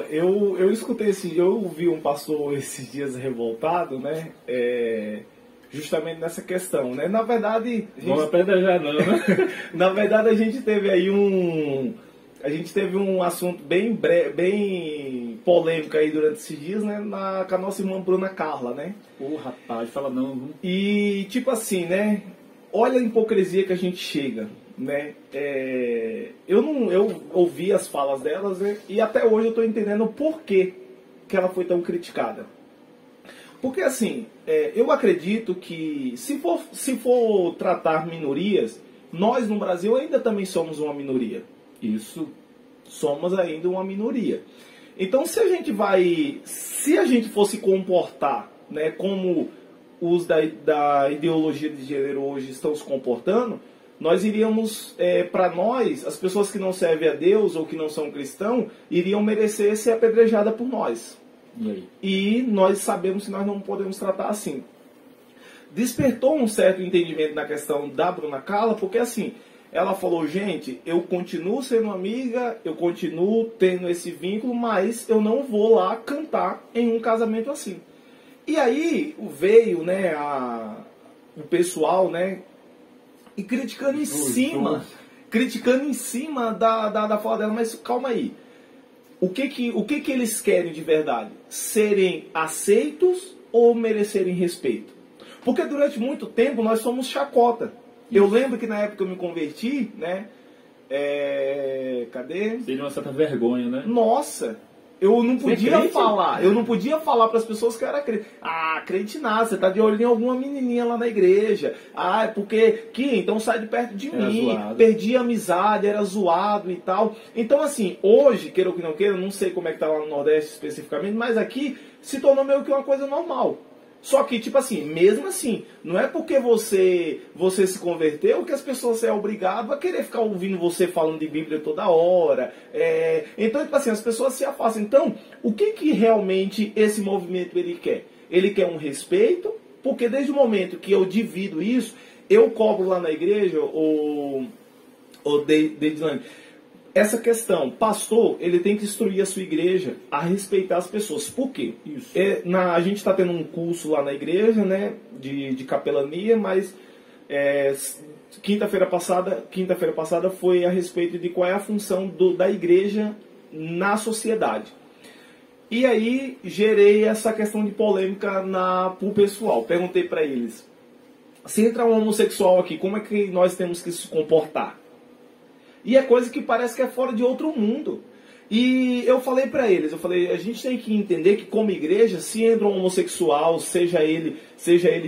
Eu escutei eu ouvi um pastor esses dias revoltado, né? Justamente nessa questão, né? Na verdade... Não apedrejar não, né? Na verdade, a gente teve aí um assunto bem polêmico aí durante esses dias, né? Com a nossa irmã Bruna Carla, né? Rapaz, fala não. E, tipo assim, né? Olha a hipocrisia que a gente chega, né? Eu ouvi as falas delas, né? E até hoje eu estou entendendo o porquê que ela foi tão criticada. Porque assim, eu acredito que se for tratar minorias, nós no Brasil ainda também somos uma minoria. Isso. Somos ainda uma minoria. Então se a gente fosse comportar, né, como os da ideologia de gênero hoje estão se comportando, nós iríamos, para nós, as pessoas que não servem a Deus ou que não são cristãos, iriam merecer ser apedrejadas por nós. E nós sabemos que nós não podemos tratar assim. Despertou um certo entendimento na questão da Bruna Carla, porque assim, ela falou, gente, eu continuo sendo amiga, eu continuo tendo esse vínculo, mas eu não vou lá cantar em um casamento assim. E aí veio, né, o pessoal, né, e criticando em cima da fala dela, mas calma aí. O que eles querem de verdade? Serem aceitos ou merecerem respeito? Porque durante muito tempo nós somos chacota. Eu lembro que na época que eu me converti, né? Cadê? Seria uma certa vergonha, né? Nossa! Eu não podia falar. Eu não podia falar para as pessoas que eu era crente. Crente nada, você tá de olho em alguma menininha lá na igreja. Porque então sai de perto de mim. Zoado. Perdi a amizade, era zoado e tal. Então assim, hoje, queira ou que não queira, não sei como é que tá lá no Nordeste especificamente, mas aqui se tornou meio que uma coisa normal. Só que, tipo assim, mesmo assim, não é porque você se converteu que as pessoas são obrigadas a querer ficar ouvindo você falando de Bíblia toda hora. Então, tipo assim, as pessoas se afastam. Então, o que realmente esse movimento ele quer? Ele quer um respeito, porque desde o momento que eu divido isso, eu cobro lá na igreja, Deidlane, essa questão, pastor, ele tem que instruir a sua igreja a respeitar as pessoas. Por quê? Isso. A gente está tendo um curso lá na igreja, né, de capelania, mas quinta-feira passada foi a respeito de qual é a função da igreja na sociedade. E aí gerei essa questão de polêmica pro pessoal. Perguntei para eles, se entrar um homossexual aqui, como é que nós temos que se comportar? E é coisa que parece que é fora de outro mundo. E eu falei para eles, a gente tem que entender que como igreja, se entra um homossexual, seja ele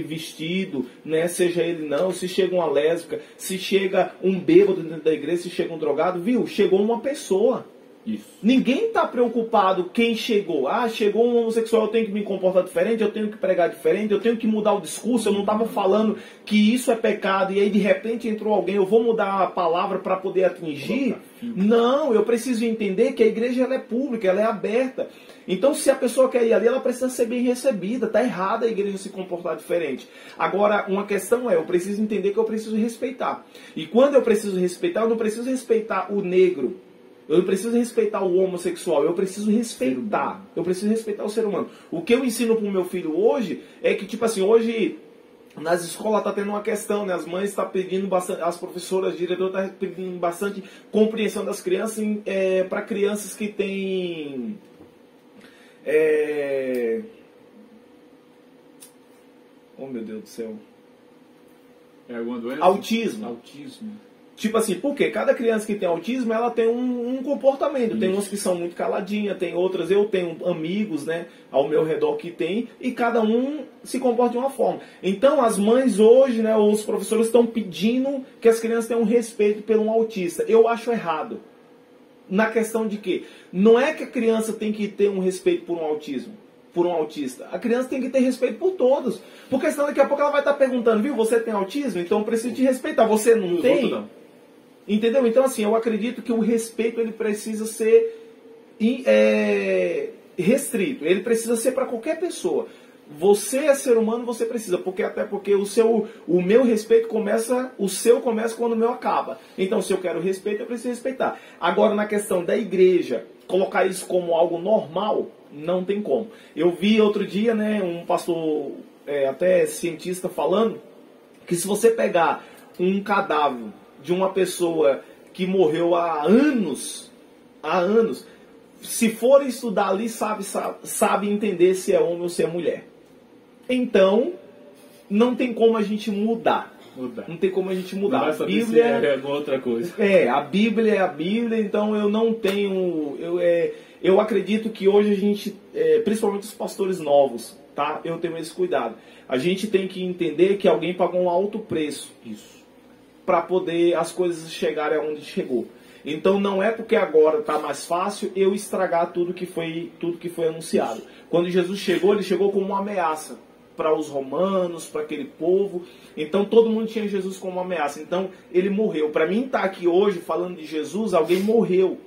vestido, né, seja ele não, se chega uma lésbica, se chega um bêbado dentro da igreja, se chega um drogado, viu? Chegou uma pessoa. Isso. Ninguém está preocupado quem chegou. Chegou um homossexual, eu tenho que me comportar diferente, eu tenho que pregar diferente, eu tenho que mudar o discurso. Eu não estava falando que isso é pecado e aí de repente entrou alguém, eu vou mudar a palavra para poder atingir. Não, eu preciso entender que a igreja ela é pública, ela é aberta. Então se a pessoa quer ir ali, ela precisa ser bem recebida. Está errada a igreja se comportar diferente. Agora, uma questão eu preciso entender que eu preciso respeitar. E quando eu preciso respeitar, eu não preciso respeitar o negro. Eu não preciso respeitar o homossexual, eu preciso respeitar. Eu preciso respeitar o ser humano. O que eu ensino para o meu filho hoje é que, tipo assim, hoje nas escolas está tendo uma questão, né? As mães estão pedindo bastante, as professoras, diretores estão pedindo bastante compreensão das crianças para crianças que têm... Oh, meu Deus do céu. É alguma doença? Autismo. Tipo assim, porque cada criança que tem autismo, ela tem um comportamento. Tem umas que são muito caladinhas, tem outras, eu tenho amigos, né, ao meu redor que tem, e cada um se comporta de uma forma. Então, as mães hoje, né, os professores estão pedindo que as crianças tenham respeito pelo um autista. Eu acho errado. Na questão de que não é que a criança tem que ter um respeito por um autismo. Por um autista. A criança tem que ter respeito por todos. Porque senão daqui a pouco ela vai estar perguntando, viu, você tem autismo? Então eu preciso te respeitar. Você não tem? Não. Entendeu? Então assim, eu acredito que o respeito ele precisa ser restrito. Ele precisa ser para qualquer pessoa. Você é ser humano, você precisa. Até porque o meu respeito começa, o seu começa quando o meu acaba. Então se eu quero respeito, eu preciso respeitar. Agora na questão da igreja, colocar isso como algo normal, não tem como. Eu vi outro dia, né, um pastor, até cientista, falando que se você pegar um cadáver de uma pessoa que morreu há anos, se for estudar ali, sabe entender se é homem ou se é mulher. Então, não tem como a gente mudar. Não tem como a gente mudar. A Bíblia é outra coisa. A Bíblia é a Bíblia, então eu não tenho... Eu acredito que hoje a gente, principalmente os pastores novos, tá? Eu tenho esse cuidado. A gente tem que entender que alguém pagou um alto preço. Isso. Para poder as coisas chegarem aonde chegou. Então não é porque agora está mais fácil eu estragar tudo que foi anunciado. Isso. Quando Jesus chegou, ele chegou como uma ameaça para os romanos, para aquele povo. Então todo mundo tinha Jesus como uma ameaça. Então ele morreu. Para mim estar aqui hoje falando de Jesus, alguém morreu.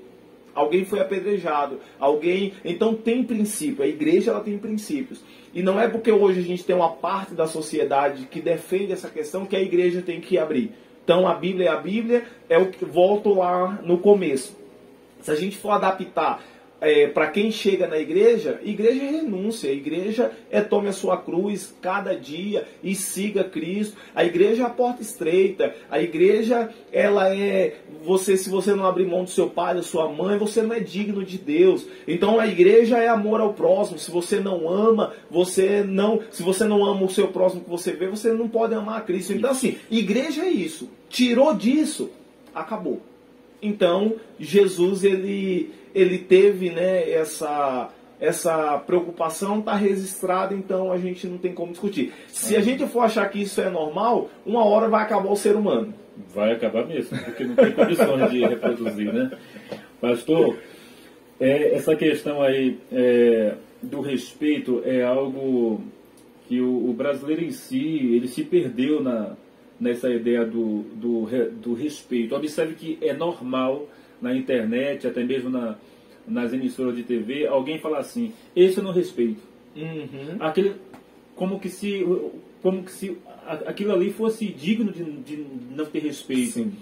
Alguém foi apedrejado. Então tem princípio. A igreja ela tem princípios. E não é porque hoje a gente tem uma parte da sociedade que defende essa questão que a igreja tem que abrir. Então a Bíblia, é o que volto lá no começo. Se a gente for adaptar para quem chega na igreja é renúncia. A igreja tome a sua cruz cada dia e siga Cristo. A igreja é a porta estreita. A igreja, se você não abrir mão do seu pai, da sua mãe, você não é digno de Deus. Então a igreja é amor ao próximo. Se você não ama, se você não ama o seu próximo que você vê, você não pode amar a Cristo. Então assim, igreja é isso. Tirou disso, acabou. Então, Jesus, ele teve, né, essa preocupação, está registrada, então a gente não tem como discutir. Se a gente for achar que isso é normal, uma hora vai acabar o ser humano. Vai acabar mesmo, porque não tem condições de reproduzir, né? Pastor, essa questão aí do respeito é algo que o brasileiro em si, ele se perdeu nessa ideia do respeito. Observe que é normal na internet, até mesmo nas emissoras de TV, alguém falar assim, esse eu não respeito. Uhum. Como que se aquilo ali fosse digno de não ter respeito. Sim.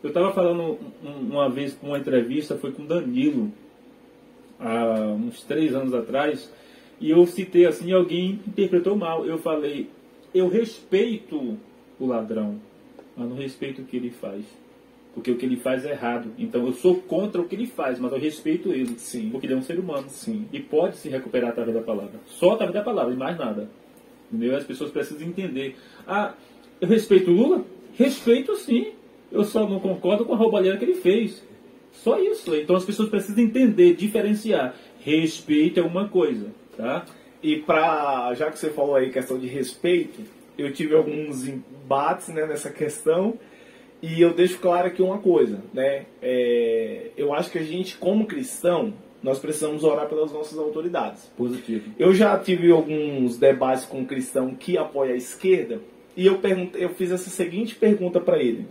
Eu estava falando uma vez com uma entrevista, foi com Danilo, há uns 3 anos atrás, e eu citei assim, alguém interpretou mal. Eu falei, eu respeito o ladrão, mas não respeito o que ele faz. Porque o que ele faz é errado. Então eu sou contra o que ele faz, mas eu respeito ele. Sim. Porque ele é um ser humano. Sim. E pode se recuperar através da palavra. Só através da palavra, e mais nada. Entendeu? As pessoas precisam entender. Ah, eu respeito o Lula? Respeito sim. Eu só não concordo com a roubalheira que ele fez. Só isso. Então as pessoas precisam entender, diferenciar. Respeito é uma coisa, tá? E já que você falou aí questão de respeito, eu tive alguns embates, né, nessa questão, e eu deixo claro aqui uma coisa, né? Eu acho que a gente, como cristão, nós precisamos orar pelas nossas autoridades. Positivo. Eu já tive alguns debates com um cristão que apoia a esquerda, e eu fiz essa seguinte pergunta para ele.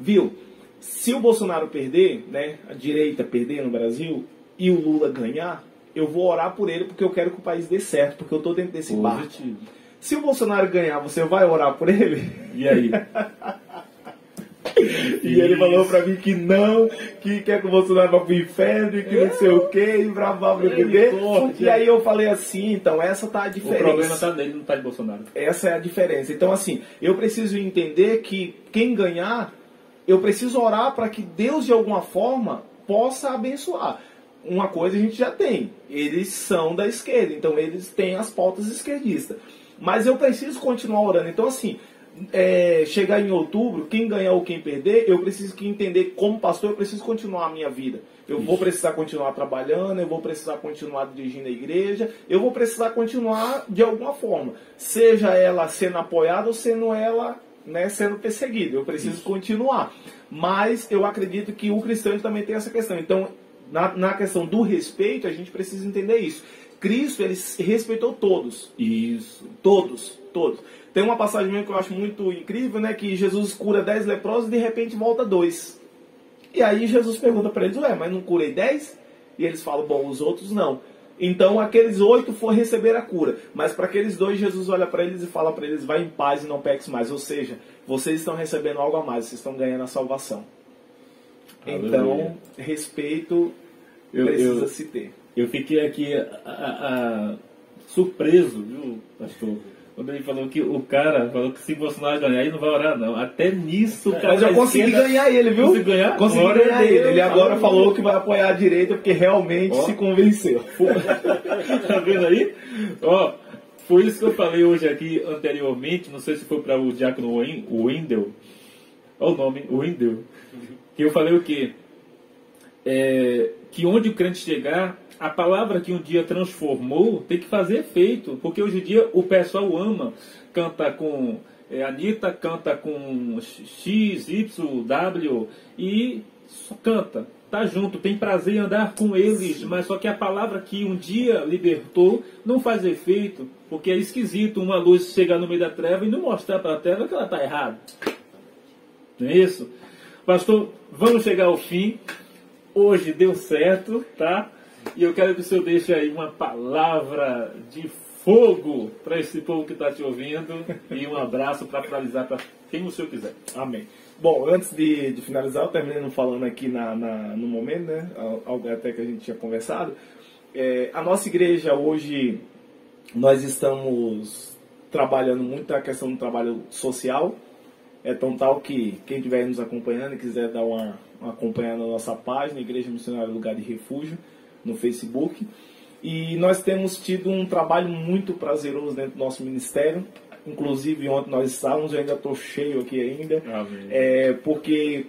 Viu, se o Bolsonaro perder, né, a direita perder no Brasil, e o Lula ganhar, eu vou orar por ele porque eu quero que o país dê certo, porque eu estou dentro desse barco. Se o Bolsonaro ganhar, você vai orar por ele? E aí? E ele falou pra mim que não, que quer que o Bolsonaro vá pro inferno, e que não sei o que, e blá blá blá blá. E aí eu falei assim, então essa tá a diferença. O problema tá nele, não tá de Bolsonaro. Essa é a diferença. Então assim, eu preciso entender que quem ganhar, eu preciso orar para que Deus de alguma forma possa abençoar. Uma coisa a gente já tem, eles são da esquerda, então eles têm as pautas esquerdistas. Mas eu preciso continuar orando. Então assim, chegar em outubro, quem ganhar ou quem perder, eu preciso entender, como pastor, eu preciso continuar a minha vida. Eu vou precisar continuar trabalhando, eu vou precisar continuar dirigindo a igreja, eu vou precisar continuar de alguma forma. Seja ela sendo apoiada ou sendo ela, né, sendo perseguida. Eu preciso continuar. Mas eu acredito que o cristão também tem essa questão. Então, na questão do respeito, a gente precisa entender isso. Cristo, ele respeitou todos. Isso. Todos. Tem uma passagem que eu acho muito incrível, né? Que Jesus cura 10 leprosos e de repente volta 2. E aí Jesus pergunta para eles, mas não curei 10? E eles falam, bom, os outros não. Então aqueles 8 foram receber a cura. Mas para aqueles 2, Jesus olha para eles e fala para eles, vai em paz e não peques mais. Ou seja, vocês estão recebendo algo a mais, vocês estão ganhando a salvação. Aleluia. Então, respeito precisa se ter. Eu fiquei aqui surpreso, viu, pastor? Quando ele falou que o cara falou que se Bolsonaro ganhar, ele não vai orar, não. Até nisso, o cara. Mas eu consegui ganhar ele, viu? Consegui ganhar? Consegui ganhar ele. Ele agora falou que vai apoiar a direita porque realmente se convenceu. Tá vendo aí? Ó, foi isso que eu falei hoje aqui anteriormente. Não sei se foi para o diácono Wendel. Olha o nome, Wendel. Que eu falei o quê? Que onde o crente chegar, a palavra que um dia transformou tem que fazer efeito, porque hoje em dia o pessoal ama, canta com Anitta, canta com X, Y, W e só canta, tá junto, tem prazer em andar com eles. Sim. Mas só que a palavra que um dia libertou não faz efeito, porque é esquisito uma luz chegar no meio da treva e não mostrar para a treva que ela está errada. Não é isso? Pastor, vamos chegar ao fim. Hoje deu certo, tá? E eu quero que o senhor deixe aí uma palavra de fogo para esse povo que está te ouvindo e um abraço para finalizar para quem o senhor quiser. Amém. Bom, antes de finalizar, eu terminei não falando aqui no momento, né? Algo até que a gente tinha conversado. A nossa igreja hoje, nós estamos trabalhando muito a questão do trabalho social. É tão tal que quem estiver nos acompanhando e quiser dar uma acompanhada na nossa página, Igreja Missionária Lugar de Refúgio, no Facebook. E nós temos tido um trabalho muito prazeroso dentro do nosso ministério. Inclusive, ontem nós estávamos, eu ainda estou cheio aqui ainda. Porque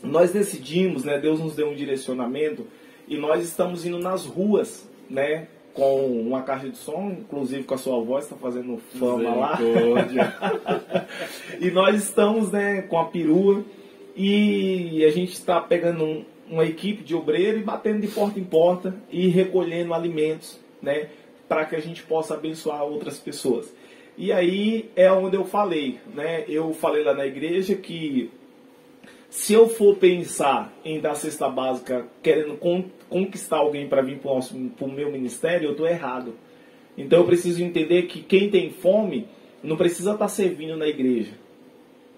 nós decidimos, né, Deus nos deu um direcionamento, e nós estamos indo nas ruas, né, com uma caixa de som, inclusive com a sua voz, está fazendo fama lá. E nós estamos, né, com a perua, e a gente está pegando uma equipe de obreiro e batendo de porta em porta e recolhendo alimentos, né, para que a gente possa abençoar outras pessoas. E aí é onde eu falei, né, eu falei lá na igreja que se eu for pensar em dar cesta básica querendo conquistar alguém para vir para o meu ministério, eu estou errado. Então eu preciso entender que quem tem fome não precisa estar servindo na igreja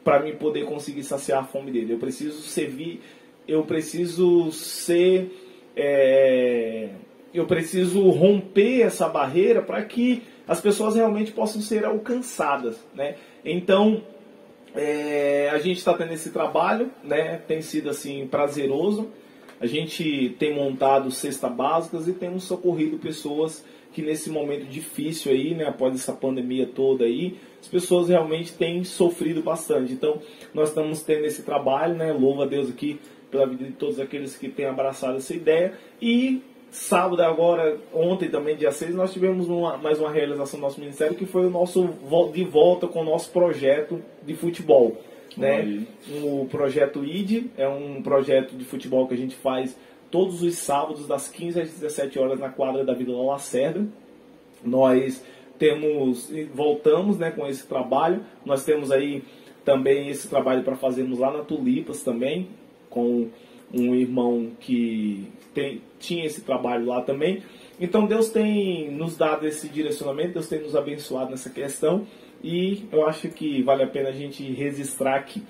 para mim poder conseguir saciar a fome dele. Eu preciso servir, eu preciso ser, eu preciso romper essa barreira para que as pessoas realmente possam ser alcançadas, né? Então, a gente está tendo esse trabalho, né? Tem sido assim prazeroso. A gente tem montado cestas básicas e temos socorrido pessoas que nesse momento difícil aí, né, após essa pandemia toda aí, as pessoas realmente têm sofrido bastante. Então, nós estamos tendo esse trabalho, né? Louvo a Deus aqui pela vida de todos aqueles que têm abraçado essa ideia. E sábado agora, ontem também, dia 6, nós tivemos mais uma realização do nosso ministério, que foi o nosso de volta com o nosso projeto de futebol, né? O projeto ID é um projeto de futebol que a gente faz todos os sábados, das 15 às 17 horas, na quadra da Vila Lacerda. Nós voltamos, né, com esse trabalho. Nós temos aí também esse trabalho para fazermos lá na Tulipas também, com um irmão que tinha esse trabalho lá também. Então Deus tem nos dado esse direcionamento, Deus tem nos abençoado nessa questão, e eu acho que vale a pena a gente registrar aqui.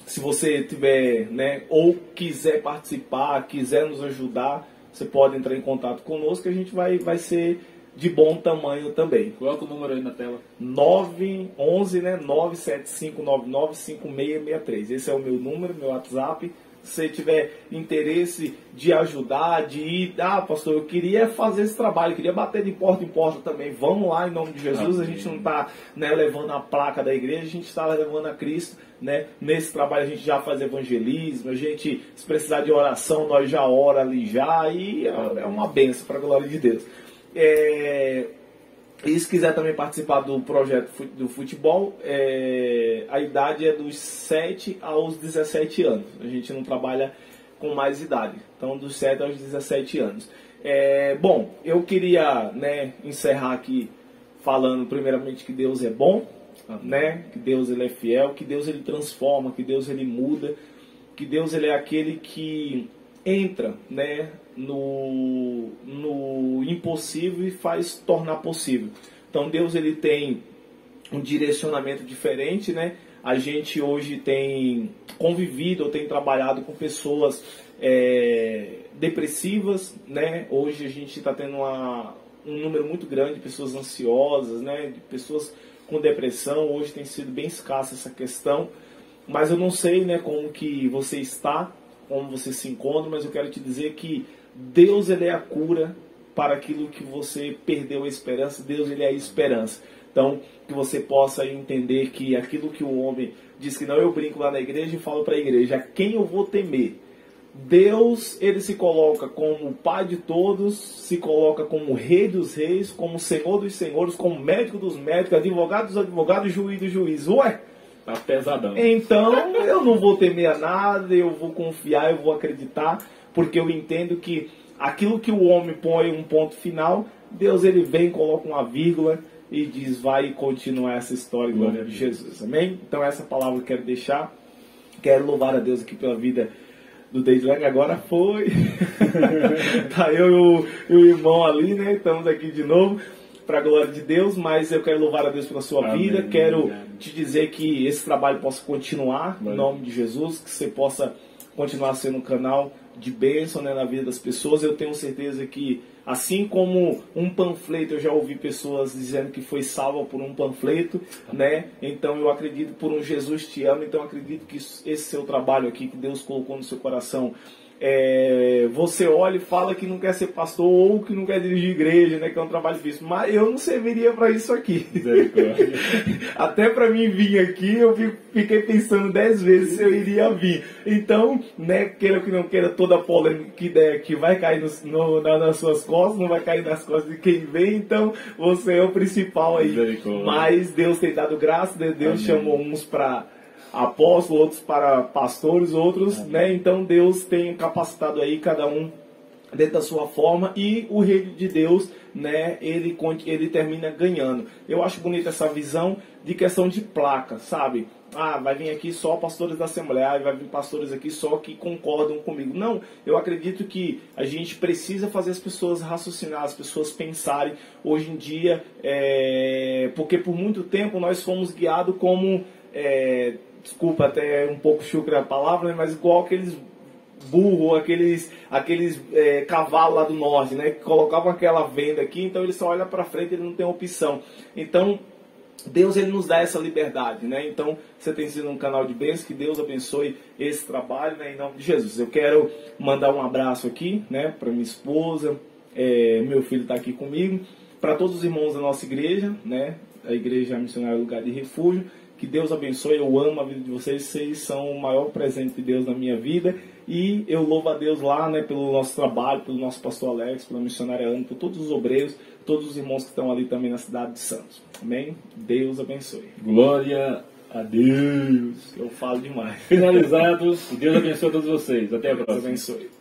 Se você tiver, né, ou quiser participar, quiser nos ajudar, você pode entrar em contato conosco, que a gente vai ser de bom tamanho também. Coloca o número aí na tela. 911, né, 975995663. Esse é o meu número, meu WhatsApp. Se você tiver interesse de ajudar, de ir, pastor, eu queria fazer esse trabalho, queria bater de porta em porta também, vamos lá em nome de Jesus. Amém. A gente não está, né, levando a placa da igreja, a gente está levando a Cristo, né? Nesse trabalho a gente já faz evangelismo, a gente, se precisar de oração, nós já ora ali já, e é uma benção para a glória de Deus. E se quiser também participar do projeto do futebol, a idade é dos 7 aos 17 anos. A gente não trabalha com mais idade. Então, dos 7 aos 17 anos. Bom, eu queria, né, encerrar aqui falando primeiramente que Deus é bom, né? Que Deus ele é fiel, que Deus ele transforma, que Deus ele muda, que Deus ele é aquele que entra, né, no impossível e faz tornar possível. Então Deus ele tem um direcionamento diferente, né? A gente hoje tem convivido ou tem trabalhado com pessoas depressivas, né? Hoje a gente está tendo um número muito grande de pessoas ansiosas, né? De pessoas com depressão. Hoje tem sido bem escassa essa questão, mas eu não sei, né, como que você está, como você se encontra, mas eu quero te dizer que Deus ele é a cura para aquilo que você perdeu a esperança. Deus ele é a esperança. Então, que você possa entender que aquilo que o homem diz que não, eu brinco lá na igreja e falo para a igreja, a quem eu vou temer? Deus, ele se coloca como Pai de todos, se coloca como Rei dos reis, como Senhor dos senhores, como Médico dos médicos, Advogado dos advogados, Juiz dos juízes. Ué? Tá pesadão. Então, eu não vou temer a nada, eu vou confiar, eu vou acreditar, porque eu entendo que aquilo que o homem põe um ponto final, Deus ele vem, coloca uma vírgula e diz, vai continuar essa história em nome de Jesus. Amém? Então essa palavra eu quero deixar. Quero louvar a Deus aqui pela vida do Deidlang. Agora foi. Tá eu e o irmão ali, né? Estamos aqui de novo para a glória de Deus, mas eu quero louvar a Deus pela sua vida. Quero te dizer que esse trabalho possa continuar em nome de Jesus, que você possa continuar sendo um canal de bênção, né, na vida das pessoas. Eu tenho certeza que, assim como um panfleto, eu já ouvi pessoas dizendo que foi salva por um panfleto, né? Então eu acredito por um Jesus te ama. Então eu acredito que esse seu trabalho aqui que Deus colocou no seu coração, você olha e fala que não quer ser pastor ou que não quer dirigir igreja, né, que é um trabalho difícil, mas eu não serviria para isso aqui. Até para mim vir aqui eu fiquei pensando 10 vezes se eu iria vir. Então, né, queira que não queira, toda a polêmica ideia que vai cair nas suas costas, não vai cair nas costas de quem vem. Então você é o principal aí. Mas Deus tem dado graça, né? Deus chamou uns para apóstolos, outros para pastores, outros, né? Então Deus tem capacitado aí cada um dentro da sua forma, e o reino de Deus, né, ele termina ganhando. Eu acho bonita essa visão de questão de placa, sabe? Ah, vai vir aqui só pastores da Assembleia, vai vir pastores aqui só que concordam comigo. Não, eu acredito que a gente precisa fazer as pessoas raciocinar, as pessoas pensarem hoje em dia, porque por muito tempo nós fomos guiados como, desculpa até um pouco chucra a palavra, mas igual aqueles burro, aqueles cavalos lá do norte, né, que colocavam aquela venda aqui, então ele só olha para frente, ele não tem opção. Então Deus, ele nos dá essa liberdade, né? Então você tem sido um canal de bênçãos, que Deus abençoe esse trabalho, né, em nome de Jesus. Eu quero mandar um abraço aqui, né, para minha esposa, meu filho está aqui comigo, para todos os irmãos da nossa igreja, né, a Igreja Missionária Lugar de Refúgio. Que Deus abençoe, eu amo a vida de vocês, vocês são o maior presente de Deus na minha vida, e eu louvo a Deus lá, né, pelo nosso trabalho, pelo nosso pastor Alex, pela missionária Ana, por todos os obreiros, todos os irmãos que estão ali também na cidade de Santos. Amém? Deus abençoe. Glória a Deus. Eu falo demais. Finalizados, Deus abençoe a todos vocês. Até a próxima. Deus abençoe.